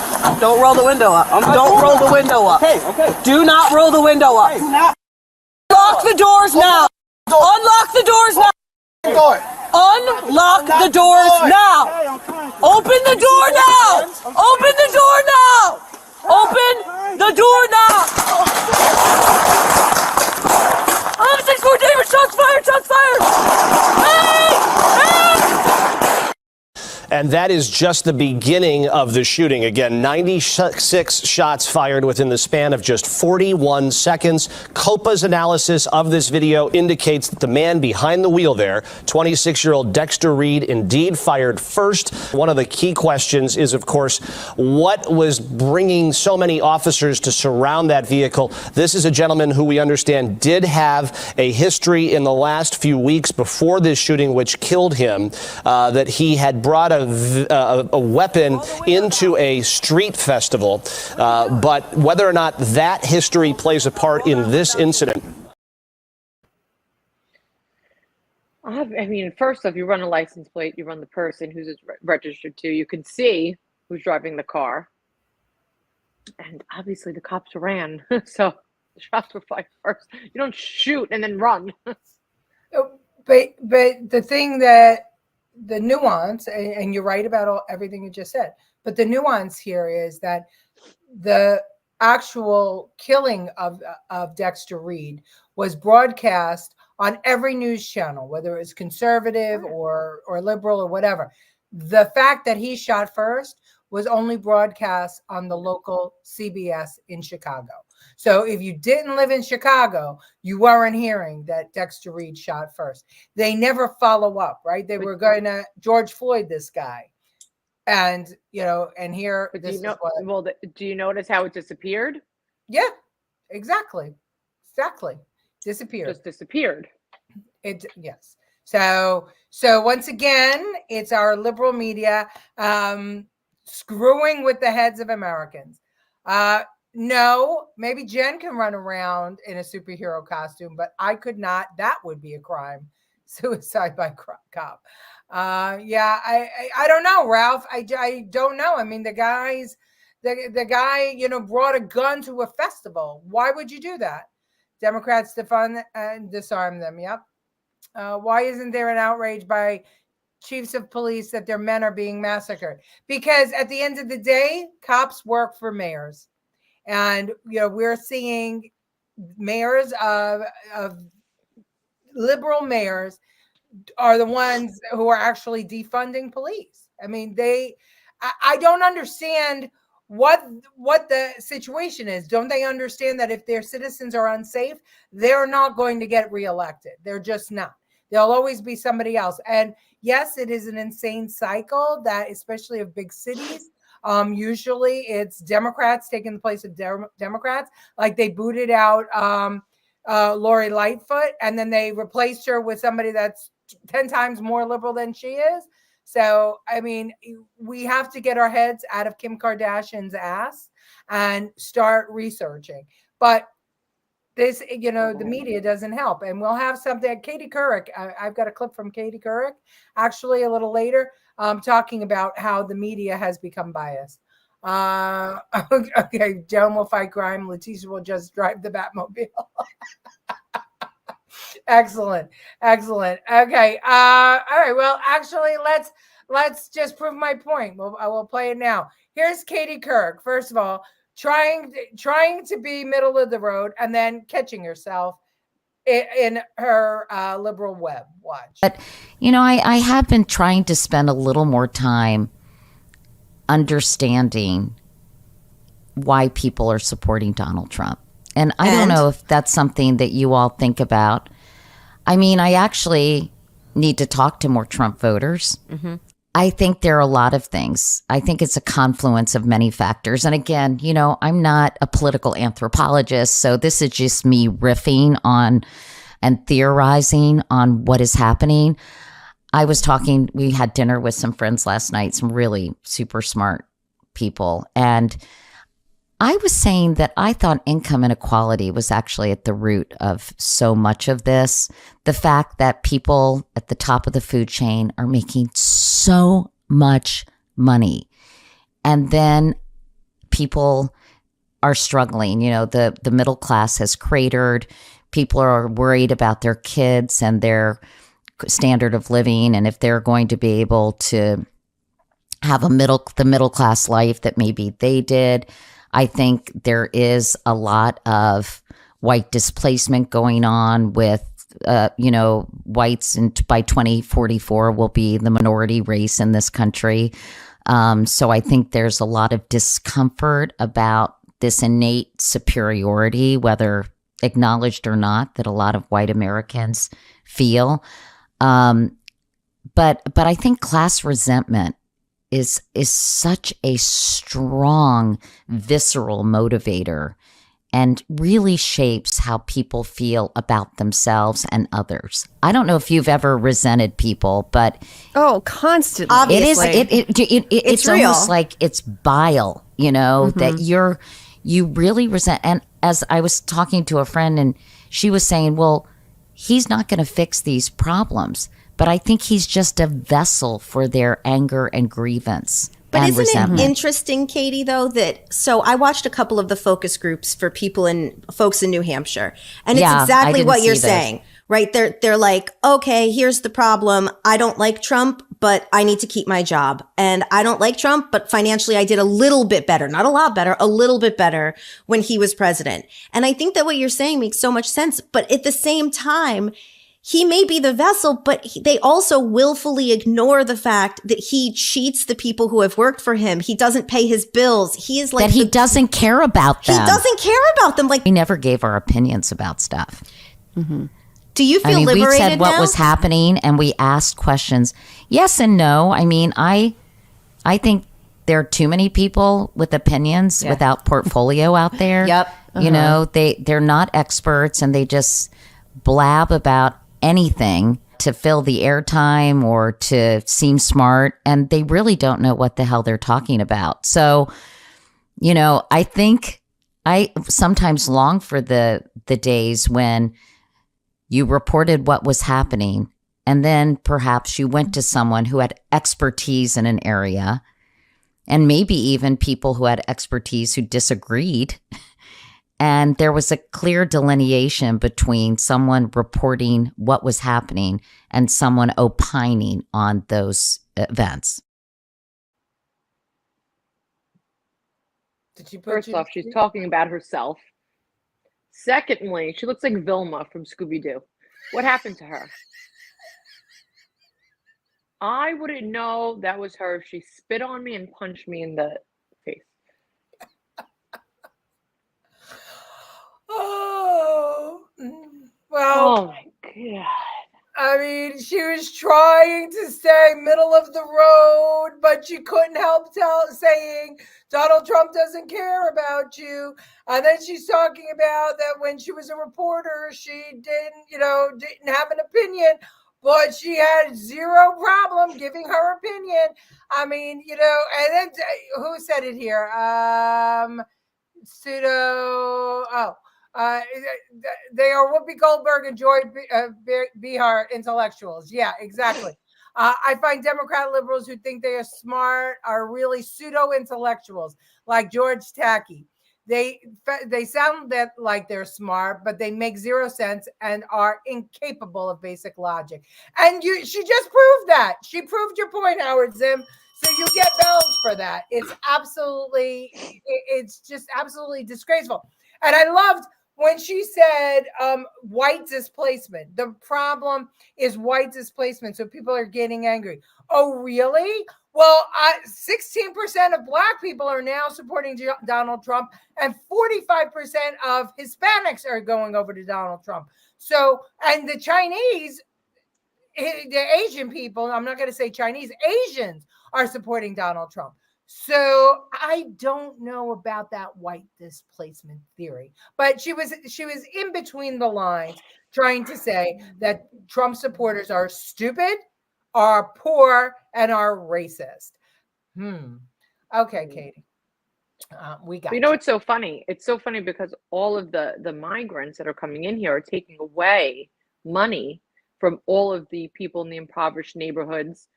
don't roll the window up. Don't roll the window up. Okay. Do not roll the window up. Lock the doors now. Unlock the doors now. Unlock the doors now. Open the door now. Open the door now. Open the door now. 11-6-4 David, shots fired, shots fired. And that is just the beginning of the shooting. Again, 96 shots fired within the span of just 41 seconds. COPA's analysis of this video indicates that the man behind the wheel there, 26-year-old Dexter Reed, indeed fired first. One of the key questions is, of course, what was bringing so many officers to surround that vehicle? This is a gentleman who we understand did have a history in the last few weeks before this shooting, which killed him, that he had brought a weapon into a street festival, but whether or not that history plays a part in this incident. I mean, first off, you run a license plate, you run the person who's registered to, you can see who's driving the car. And obviously the cops ran, so the shots were fired first. You don't shoot and then run. But the thing that the nuance, and you're right about everything you just said, but the nuance here is that the actual killing of Dexter Reed was broadcast on every news channel, whether it was conservative or liberal or whatever. The fact that he shot first was only broadcast on the local CBS in Chicago. So if you didn't live in Chicago, you weren't hearing that Dexter Reed shot first. They never follow up, right? They were going to George Floyd this guy. And, and here, do you notice how it disappeared? Yeah, exactly. Disappeared. Just disappeared. Yes. So once again, it's our liberal media screwing with the heads of Americans. No, maybe Jen can run around in a superhero costume, but I could not. That would be a crime. Suicide by cop. Yeah, I don't know, Ralph. I don't know. I mean, the guy, brought a gun to a festival. Why would you do that? Democrats defund and disarm them. Yep. Why isn't there an outrage by chiefs of police that their men are being massacred? Because at the end of the day, cops work for mayors. And, we're seeing mayors of liberal mayors are the ones who are actually defunding police. I mean, I don't understand what the situation is. Don't they understand that if their citizens are unsafe, they're not going to get reelected? They're just not. There'll always be somebody else. And yes, it is an insane cycle that, especially of big cities, usually it's Democrats taking the place of Democrats. Like they booted out Lori Lightfoot, and then they replaced her with somebody that's 10 times more liberal than she is. So, I mean, we have to get our heads out of Kim Kardashian's ass and start researching. But this, the media doesn't help. And we'll have something. Katie Couric, I've got a clip from Katie Couric, actually a little later. talking about how the media has become biased. Okay, Joan will fight crime. Leticia will just drive the Batmobile. Excellent. Okay. All right. Well, actually, let's just prove my point. I will play it now. Here's Katie Couric. First of all, trying to be middle of the road and then catching herself in her liberal web. Watch. But, I have been trying to spend a little more time understanding why people are supporting Donald Trump. And I don't know if that's something that you all think about. I mean, I actually need to talk to more Trump voters. Mm-hmm. I think there are a lot of things. I think it's a confluence of many factors. And again, I'm not a political anthropologist, so this is just me riffing on and theorizing on what is happening. We had dinner with some friends last night, some really super smart people. And I was saying that I thought income inequality was actually at the root of so much of this. The fact that people at the top of the food chain are making so much money. And then people are struggling. The middle class has cratered. People are worried about their kids and their standard of living, and if they're going to be able to have the middle class life that maybe they did. I think there is a lot of white displacement going on with whites, and by 2044 will be the minority race in this country. So I think there's a lot of discomfort about this innate superiority, whether acknowledged or not, that a lot of white Americans feel. But I think class resentment is such a strong, visceral motivator and really shapes how people feel about themselves and others. I don't know if you've ever resented people, but constantly. Obviously. It's real. Almost like it's bile, that you really resent. And as I was talking to a friend, and she was saying, well, he's not going to fix these problems, but I think he's just a vessel for their anger and grievance. But and isn't resentment. it interesting, Katie, though, so I watched a couple of the focus groups for folks in New Hampshire, and it's exactly what you're saying, right? They're like, okay, here's the problem. I don't like Trump, but I need to keep my job. And I don't like Trump, but financially I did a little bit better, not a lot better, a little bit better when he was president. And I think that what you're saying makes so much sense. But at the same time, he may be the vessel, but they also willfully ignore the fact that he cheats the people who have worked for him. He doesn't pay his bills. He is like that he doesn't care about them. He doesn't care about them. Like we never gave our opinions about stuff. Mm-hmm. Do you feel liberated we said what now? was happening, and we asked questions. Yes and no. I mean, I think there are too many people with opinions without portfolio out there. Yep. They're not experts, and they just blab about anything to fill the airtime or to seem smart, and they really don't know what the hell they're talking about. So, I think I sometimes long for the days when you reported what was happening, and then perhaps you went to someone who had expertise in an area, and maybe even people who had expertise who disagreed. And there was a clear delineation between someone reporting what was happening and someone opining on those events. First off, she's talking about herself. Secondly, she looks like Vilma from Scooby-Doo. What happened to her? I wouldn't know that was her if she spit on me and punched me in the face. Well, oh my God. I mean, she was trying to stay middle of the road, but she couldn't help saying Donald Trump doesn't care about you. And then she's talking about that when she was a reporter, she didn't have an opinion, but she had zero problem giving her opinion. I mean, and then who said it here? They are Whoopi Goldberg and Joy Behar intellectuals. Yeah, exactly. I find Democrat liberals who think they are smart are really pseudo-intellectuals, like George Takei. They sound like they're smart, but they make zero sense and are incapable of basic logic. And she just proved that. She proved your point, Howard Zinn. So you get bells for that. It's just absolutely disgraceful. And I loved when she said white displacement. The problem is white displacement. So people are getting angry. Oh, really? Well, 16% of Black people are now supporting Donald Trump, and 45% of Hispanics are going over to Donald Trump. So, and the Chinese, the Asian people, I'm not going to say Chinese, Asians are supporting Donald Trump. So I don't know about that white displacement theory, but she was in between the lines trying to say that Trump supporters are stupid, are poor, and are racist. Okay, Katie. We got it's so funny. It's so funny because all of the migrants that are coming in here are taking away money from all of the people in the impoverished neighborhoods.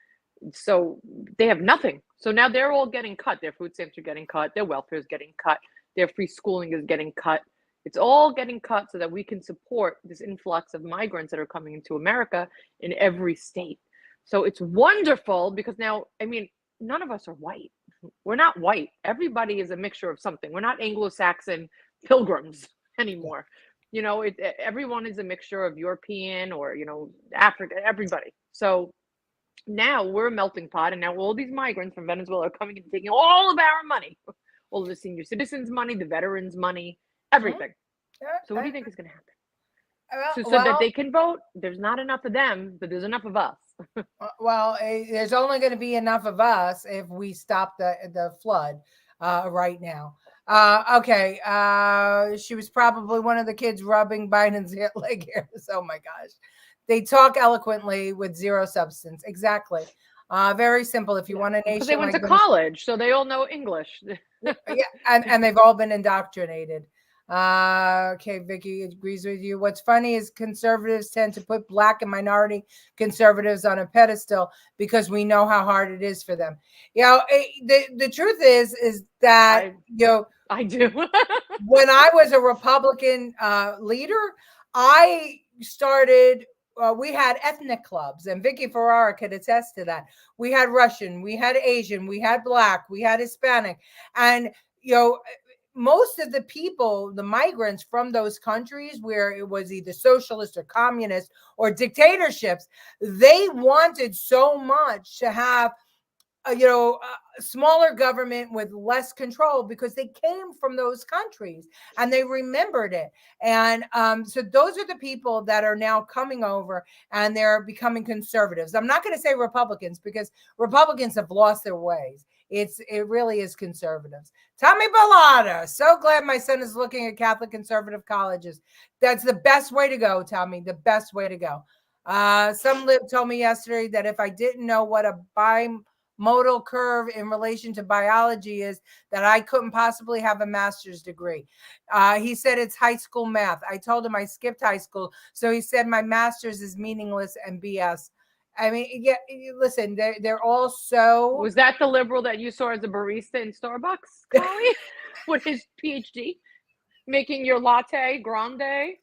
So they have nothing. So now they're all getting cut. Their food stamps are getting cut. Their welfare is getting cut. Their free schooling is getting cut. It's all getting cut so that we can support this influx of migrants that are coming into America in every state. So it's wonderful because now, none of us are white. We're not white. Everybody is a mixture of something. We're not Anglo-Saxon pilgrims anymore. Everyone is a mixture of European or, Africa, everybody. So now we're a melting pot, and now all these migrants from Venezuela are coming and taking all of our money, all of the senior citizens' money, the veterans' money, everything. So what do you think is going to happen? So that they can vote, there's not enough of them, but there's enough of us. Well, there's only going to be enough of us if we stop the flood right now. Okay. She was probably one of the kids rubbing Biden's leg hairs. Oh my gosh. They talk eloquently with zero substance. Exactly. Very simple. If you want a nation, because they went to college, so they all know English. Yeah, and they've all been indoctrinated. Okay, Vicky agrees with you. What's funny is conservatives tend to put Black and minority conservatives on a pedestal because we know how hard it is for them. The truth is that I do. When I was a Republican leader, I started. We had ethnic clubs, and Vicky Ferrara could attest to that. We had Russian, we had Asian, we had Black, we had Hispanic, and most of the people, the migrants from those countries where it was either socialist or communist or dictatorships, they wanted so much to have a smaller government with less control because they came from those countries and they remembered it. And so those are the people that are now coming over and they're becoming conservatives. I'm not going to say Republicans because Republicans have lost their ways. It really is conservatives. Tommy Bellata, so glad my son is looking at Catholic conservative colleges. That's the best way to go, Tommy, the best way to go. Some lib told me yesterday that if I didn't know what a bimodal curve in relation to biology is, that I couldn't possibly have a master's degree. He said it's high school math. I told him I skipped high school. So he said my master's is meaningless and BS. Listen, they're all so. Was that the liberal that you saw as a barista in Starbucks, Chloe? With his PhD? Making your latte grande,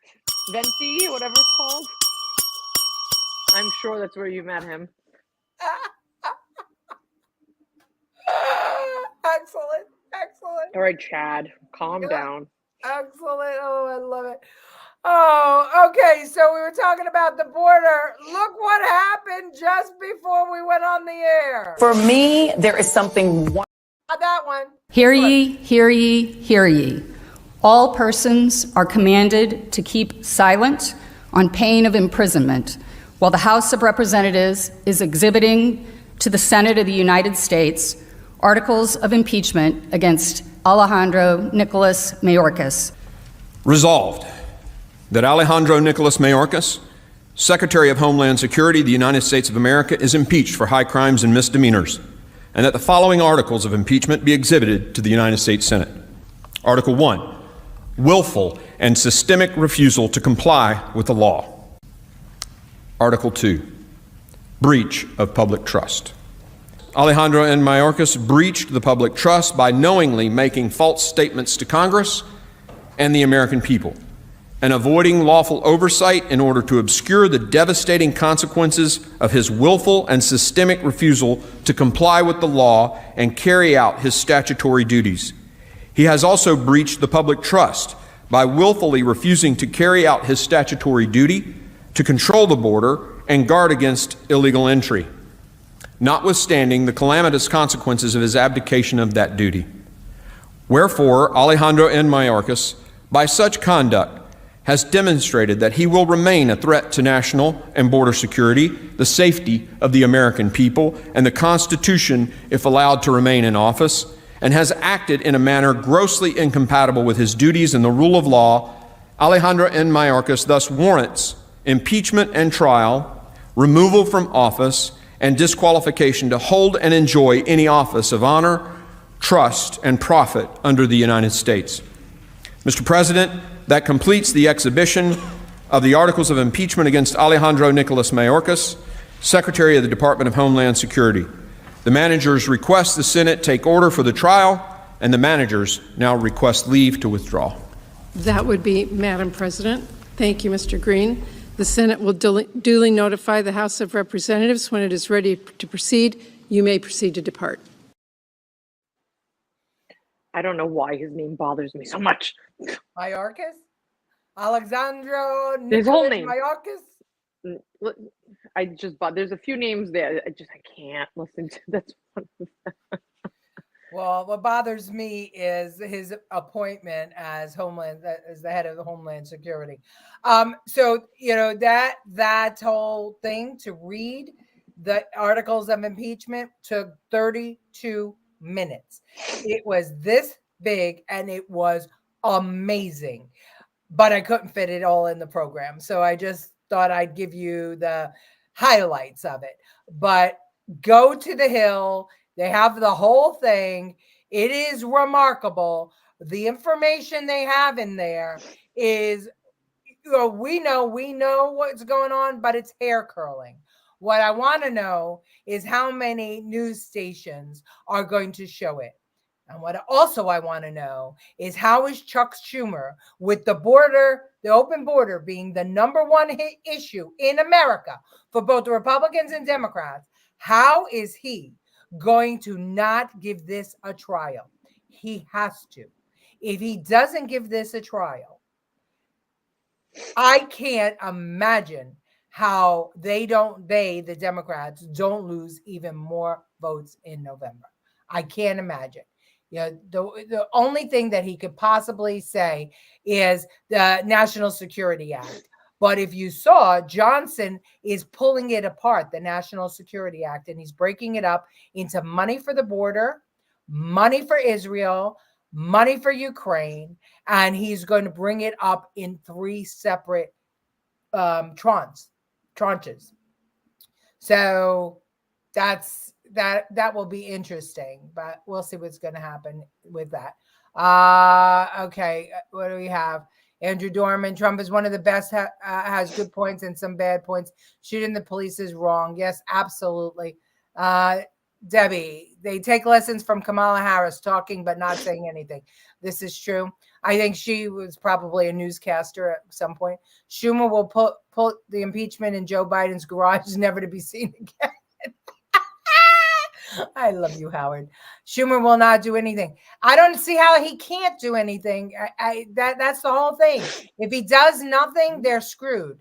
venti, whatever it's called? I'm sure that's where you met him. Excellent. All right, Chad, calm down. Excellent. Oh, I love it. Oh, okay. So we were talking about the border. Look what happened just before we went on the air. For me, there is something. That one. Hear ye, hear ye, hear ye. All persons are commanded to keep silent on pain of imprisonment while the House of Representatives is exhibiting to the Senate of the United States articles of impeachment against Alejandro Nicolas Mayorkas. Resolved that Alejandro Nicolas Mayorkas, Secretary of Homeland Security of the United States of America, is impeached for high crimes and misdemeanors, and that the following articles of impeachment be exhibited to the United States Senate. Article 1, willful and systemic refusal to comply with the law. Article 2, breach of public trust. Alejandro N. Mayorkas breached the public trust by knowingly making false statements to Congress and the American people, and avoiding lawful oversight in order to obscure the devastating consequences of his willful and systemic refusal to comply with the law and carry out his statutory duties. He has also breached the public trust by willfully refusing to carry out his statutory duty to control the border and guard against illegal entry, notwithstanding the calamitous consequences of his abdication of that duty. Wherefore, Alejandro N. Mayorkas, by such conduct, has demonstrated that he will remain a threat to national and border security, the safety of the American people, and the Constitution if allowed to remain in office, and has acted in a manner grossly incompatible with his duties and the rule of law. Alejandro N. Mayorkas thus warrants impeachment and trial, removal from office, and disqualification to hold and enjoy any office of honor, trust, and profit under the United States. Mr. President, that completes the exhibition of the articles of impeachment against Alejandro Nicolas Mayorkas, Secretary of the Department of Homeland Security. The managers request the Senate take order for the trial, and the managers now request leave to withdraw. That would be, Madam President. Thank you, Mr. Green. The Senate will duly notify the House of Representatives when it is ready to proceed. You may proceed to depart. I don't know why his name bothers me so much. Mayorkas? Alejandro His whole Nicolas name. Mayorkas? There's a few names there. I can't listen to. That's one of them. Well, what bothers me is his appointment as the head of the Homeland Security. So that whole thing to read the articles of impeachment took 32 minutes. It was this big and it was amazing, but I couldn't fit it all in the program. So I just thought I'd give you the highlights of it. But go to the Hill. They have the whole thing. It is remarkable. The information they have in there is, we know what's going on, but it's hair curling. What I want to know is how many news stations are going to show it. And what also I want to know is how is Chuck Schumer, with the border, the open border being the number one issue in America for both the Republicans and Democrats, how is he going to not give this a trial? He has to. If he doesn't give this a trial, I can't imagine how the Democrats don't lose even more votes in November. I can't imagine. The only thing that he could possibly say is the National Security Act. But if you saw, Johnson is pulling it apart, the National Security Act, and he's breaking it up into money for the border, money for Israel, money for Ukraine, and he's going to bring it up in 3 separate tranches. So that will be interesting, but we'll see what's going to happen with that. Okay, what do we have? Andrew Dorman, Trump is one of the best, has good points and some bad points. Shooting the police is wrong. Yes, absolutely. Debbie, they take lessons from Kamala Harris, talking but not saying anything. This is true. I think she was probably a newscaster at some point. Schumer will put the impeachment in Joe Biden's garage, never to be seen again. I love you, Howard. Schumer will not do anything. I don't see how he can't do anything. That's the whole thing. If he does nothing, they're screwed.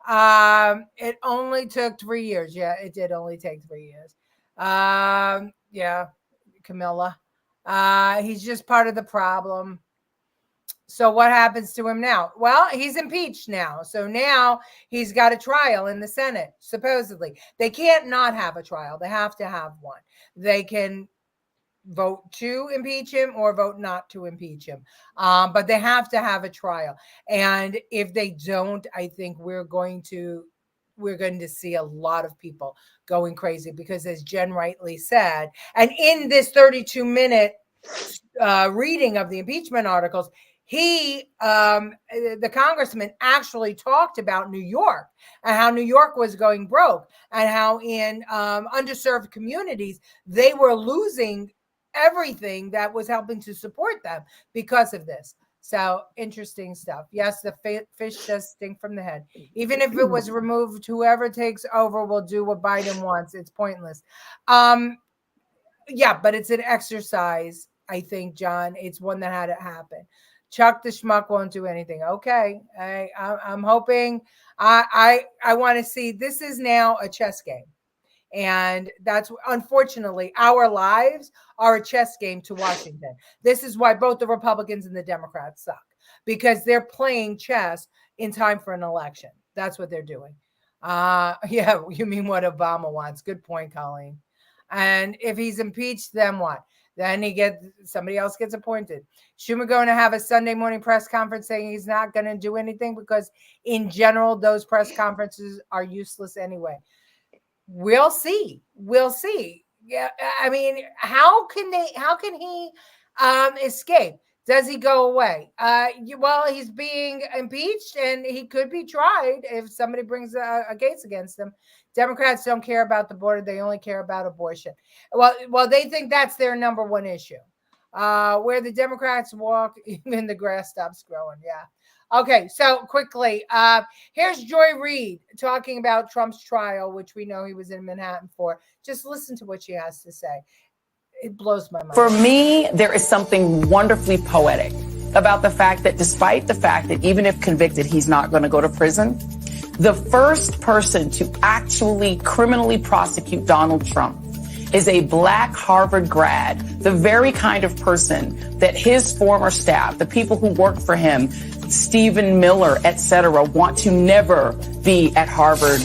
It only took 3 years. Yeah, it did only take 3 years. Yeah, Camilla. He's just part of the problem. So what happens to him now? Well, he's impeached now. So now he's got a trial in the Senate, supposedly. They can't not have a trial. They have to have one. They can vote to impeach him or vote not to impeach him. But they have to have a trial. And if they don't, I think we're going to see a lot of people going crazy because, as Jen rightly said, and in this 32-minute reading of the impeachment articles, the congressman actually talked about New York and how New York was going broke and how in underserved communities, they were losing everything that was helping to support them because of this. So interesting stuff. Yes, the fish does stink from the head. Even if it was removed, whoever takes over will do what Biden wants. It's pointless. Yeah, but it's an exercise, I think, John. It's one that had to happen. Chuck the Schmuck won't do anything. Okay, I'm hoping. I want to see. This is now a chess game. And that's, unfortunately, our lives are a chess game to Washington. This is why both the Republicans and the Democrats suck, because they're playing chess in time for an election. That's what they're doing. Yeah, you mean what Obama wants. Good point, Colleen. And if he's impeached, then what? Then somebody else gets appointed. Schumer going to have a Sunday morning press conference saying he's not going to do anything because in general, those press conferences are useless anyway. We'll see. Yeah, I mean, how can he escape? Does he go away? Well, he's being impeached and he could be tried if somebody brings a case against him. Democrats don't care about the border. They only care about abortion. Well, they think that's their number one issue. Where the Democrats walk, even the grass stops growing. Yeah. Okay, so quickly, here's Joy Reid talking about Trump's trial, which we know he was in Manhattan for. Just listen to what she has to say. It blows my mind. For me, there is something wonderfully poetic about the fact that despite the fact that even if convicted, he's not going to go to prison, the first person to actually criminally prosecute Donald Trump is a Black Harvard grad, the very kind of person that his former staff, the people who work for him, Stephen Miller, et cetera, want to never be at Harvard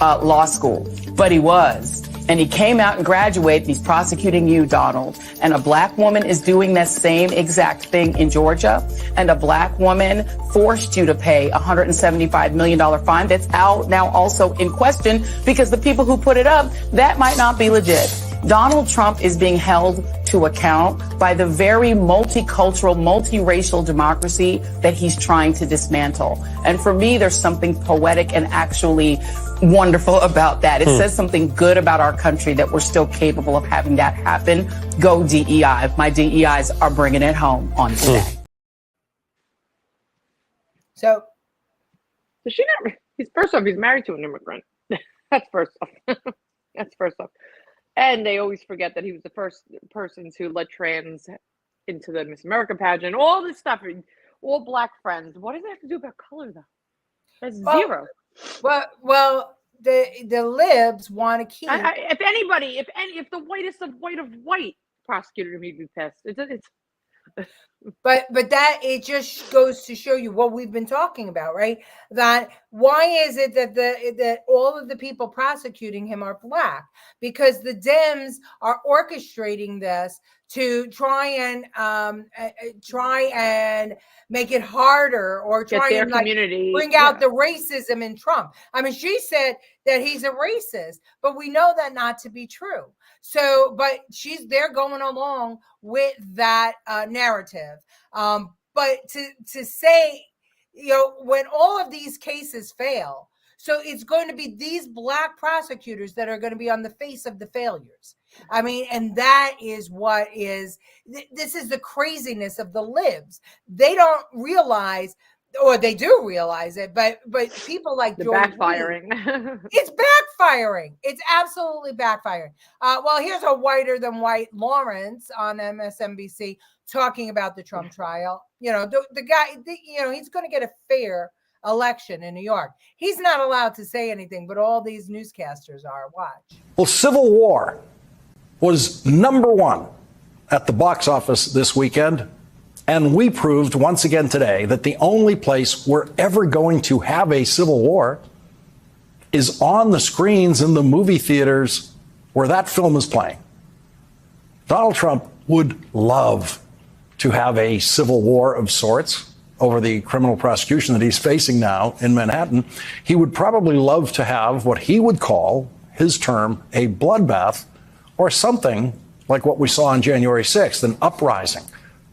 Law School. But he was. And he came out and graduated. He's prosecuting you, Donald. And a Black woman is doing that same exact thing in Georgia. And a Black woman forced you to pay a $175 million fine that's out now also in question because the people who put it up, that might not be legit. Donald Trump is being held to account by the very multicultural, multiracial democracy that he's trying to dismantle. And for me, there's something poetic and actually wonderful about that. It says something good about our country that we're still capable of having that happen. Go DEI. My DEIs are bringing it home on today. So she never, first off, he's married to an immigrant. That's first off. That's first off. And they always forget that he was the first person to let trans into the Miss America pageant. All this stuff, all Black friends. What does it have to do about color, though? That's zero. Well, the libs want to keep. If the whitest of white prosecuted him, he'd be pissed. But that it just goes to show you what we've been talking about, right? That why is it that all of the people prosecuting him are Black? Because the Dems are orchestrating this to try and make it harder or try and bring out the racism in Trump. I mean, she said that he's a racist, but we know that not to be true. So, but they're going along with that narrative. But to say, when all of these cases fail, so it's going to be these Black prosecutors that are going to be on the face of the failures. I mean, and that is what is, this is the craziness of the libs. They don't realize, or they do realize it, but people like George backfiring. It's backfiring. It's absolutely backfiring. Well, here's a whiter than white Lawrence on MSNBC talking about the Trump trial. The guy, he's going to get a fair election in New York. He's not allowed to say anything, but all these newscasters are. Watch. Well, Civil War was #1 at the box office this weekend. And we proved once again today that the only place we're ever going to have a civil war is on the screens in the movie theaters where that film is playing. Donald Trump would love to have a civil war of sorts over the criminal prosecution that he's facing now in Manhattan. He would probably love to have what he would call, his term, a bloodbath, or something like what we saw on January 6th, an uprising.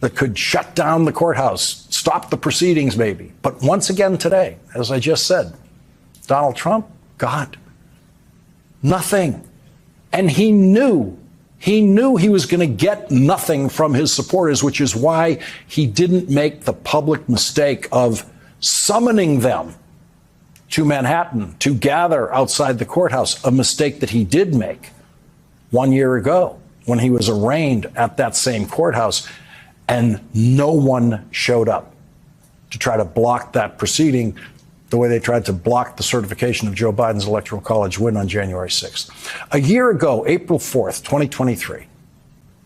that could shut down the courthouse, stop the proceedings maybe. But once again today, as I just said, Donald Trump got nothing. And he knew he was going to get nothing from his supporters, which is why he didn't make the public mistake of summoning them to Manhattan to gather outside the courthouse, a mistake that he did make 1 year ago when he was arraigned at that same courthouse, and no one showed up to try to block that proceeding the way they tried to block the certification of Joe Biden's Electoral College win on January 6th. A year ago, April 4th, 2023,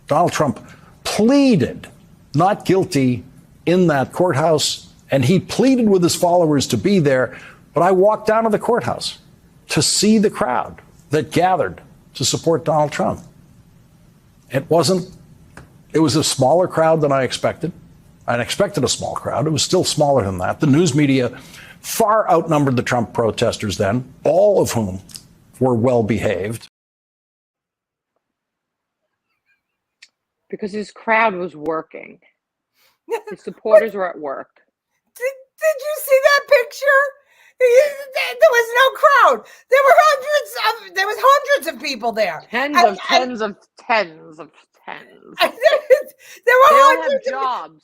Donald Trump pleaded not guilty in that courthouse, and he pleaded with his followers to be there. But I walked down to the courthouse to see the crowd that gathered to support Donald Trump. It was a smaller crowd than I expected. I expected a small crowd. It was still smaller than that. The news media far outnumbered the Trump protesters then, all of whom were well behaved. Because his crowd was working. His supporters were at work. Did you see that picture? There was no crowd. There was hundreds of people there. Tens of tens. There were hundreds of jobs.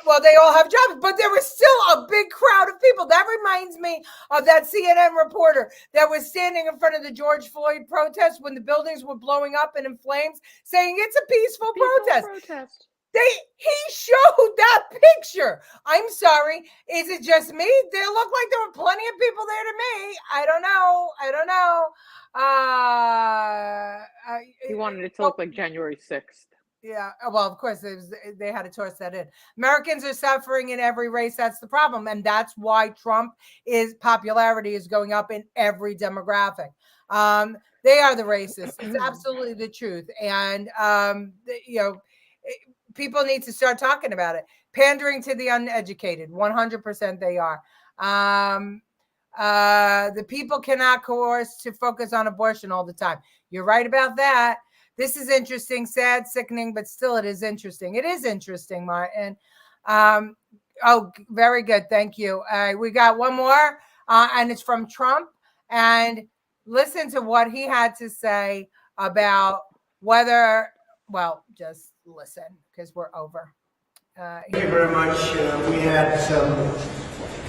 Well, they all have jobs, but there was still a big crowd of people. That reminds me of that CNN reporter that was standing in front of the George Floyd protest when the buildings were blowing up and in flames, saying it's a peaceful protest. He showed that picture. I'm sorry. Is it just me? They look like there were plenty of people there to me. I don't know. He wanted it to look like January 6th. Yeah, well, of course, they had to toss that in. Americans are suffering in every race. That's the problem. And that's why Trump's popularity is going up in every demographic. They are the racists. It's absolutely the truth. And, people need to start talking about it. Pandering to the uneducated, 100% they are. The people cannot coerce to focus on abortion all the time. You're right about that. This is interesting, sad, sickening, but still it is interesting. It is interesting, Martin. Very good. Thank you. We got one more, and it's from Trump. And listen to what he had to say about just listen, because we're over. Thank you very much. We had some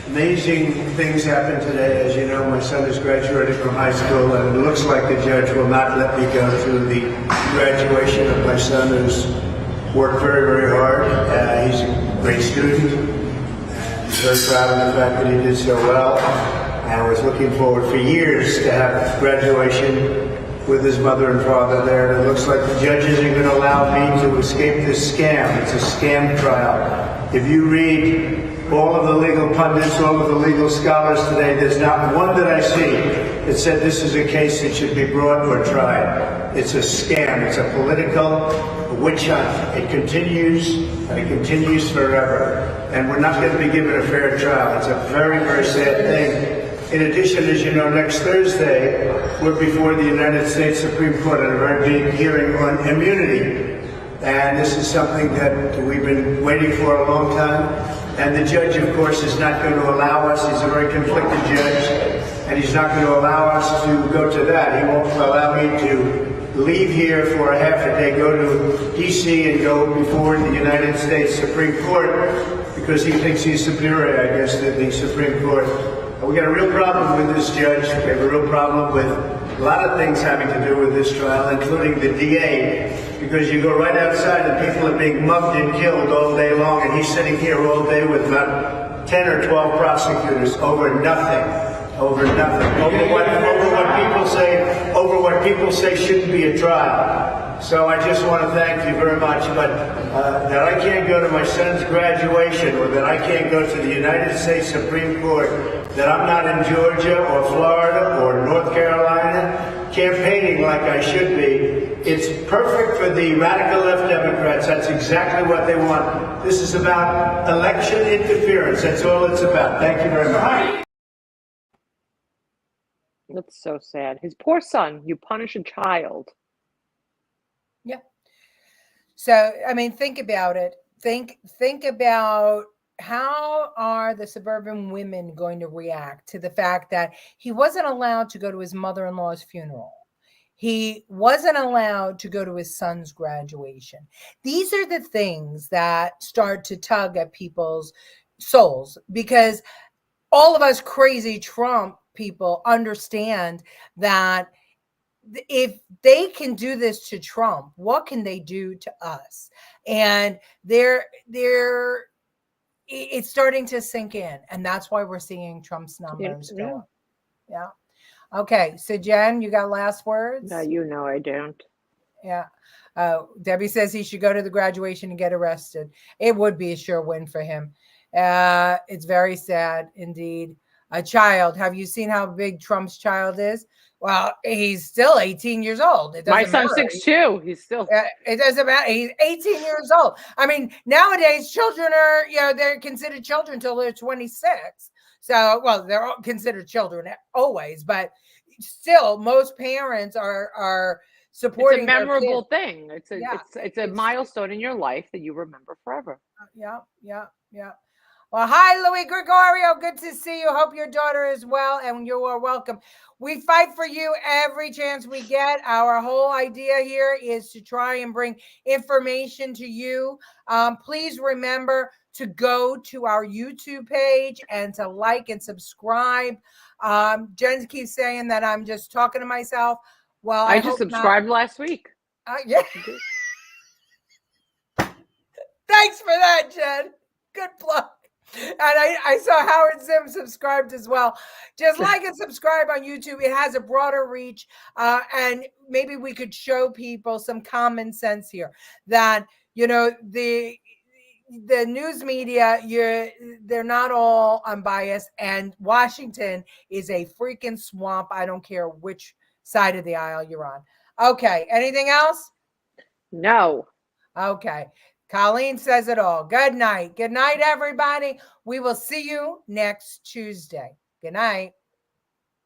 amazing things happen today. As you know, my son has graduated from high school, and it looks like the judge will not let me go through the graduation of my son, who's worked very, very hard. He's a great student. I'm very proud of the fact that he did so well. I was looking forward for years to have graduation with his mother and father there. And it looks like the judge isn't going to allow me to escape this scam. It's a scam trial. If you read all of the legal pundits, all of the legal scholars today, there's not one that I see that said this is a case that should be brought or tried. It's a scam. It's a political witch hunt. It continues, and it continues forever. And we're not going to be given a fair trial. It's a very, very sad thing. In addition, as you know, next Thursday, we're before the United States Supreme Court on a very big hearing on immunity. And this is something that we've been waiting for a long time. And the judge, of course, is not going to allow us. He's a very conflicted judge. And he's not going to allow us to go to that. He won't allow me to leave here for a half a day, go to D.C. and go before the United States Supreme Court because he thinks he's superior, I guess, to the Supreme Court. We got a real problem with this judge. We have a real problem with a lot of things having to do with this trial, including the DA, because you go right outside and people are being mugged and killed all day long, and he's sitting here all day with about 10 or 12 prosecutors over nothing, over what people say shouldn't be a trial. So I just want to thank you very much, but that I can't go to my son's graduation, or that I can't go to the United States Supreme Court, that I'm not in Georgia or Florida or North Carolina campaigning like I should be. It's perfect for the radical left Democrats. That's exactly what they want. This is about election interference. That's all it's about. Thank you very much. That's so sad. His poor son, you punish a child. Yeah. So, I mean, think about it. think about how are the suburban women going to react to the fact that he wasn't allowed to go to his mother-in-law's funeral. He wasn't allowed to go to his son's graduation. These are the things that start to tug at people's souls, because all of us crazy Trump people understand that if they can do this to Trump, what can they do to us? And it's starting to sink in, and that's why we're seeing Trump's numbers go up. Yeah. Okay. So Jen, you got last words? No, you know I don't. Yeah. Debbie says he should go to the graduation and get arrested. It would be a sure win for him. It's very sad indeed. A child. Have you seen how big Trump's child is? Well, he's still 18 years old. My son's 6'2". He's still. It doesn't matter. He's 18 years old. I mean, nowadays children are, they're considered children until they're 26. So, well, they're all considered children always, but still, most parents are supporting. It's a memorable thing. It's a milestone in your life that you remember forever. Yeah. Well, hi, Louis Gregorio. Good to see you. Hope your daughter is well, and you are welcome. We fight for you every chance we get. Our whole idea here is to try and bring information to you. Please remember to go to our YouTube page and to like and subscribe. Jen keeps saying that I'm just talking to myself. Well, I just subscribed last week. Yeah. Thanks for that, Jen. Good plug. And I saw Howard Zim subscribed as well. Just like and subscribe on YouTube. It has a broader reach. And maybe we could show people some common sense here that, the news media, they're not all unbiased. And Washington is a freaking swamp. I don't care which side of the aisle you're on. Okay. Anything else? No. Okay. Colleen says it all. Good night. Good night, everybody. We will see you next Tuesday. Good night.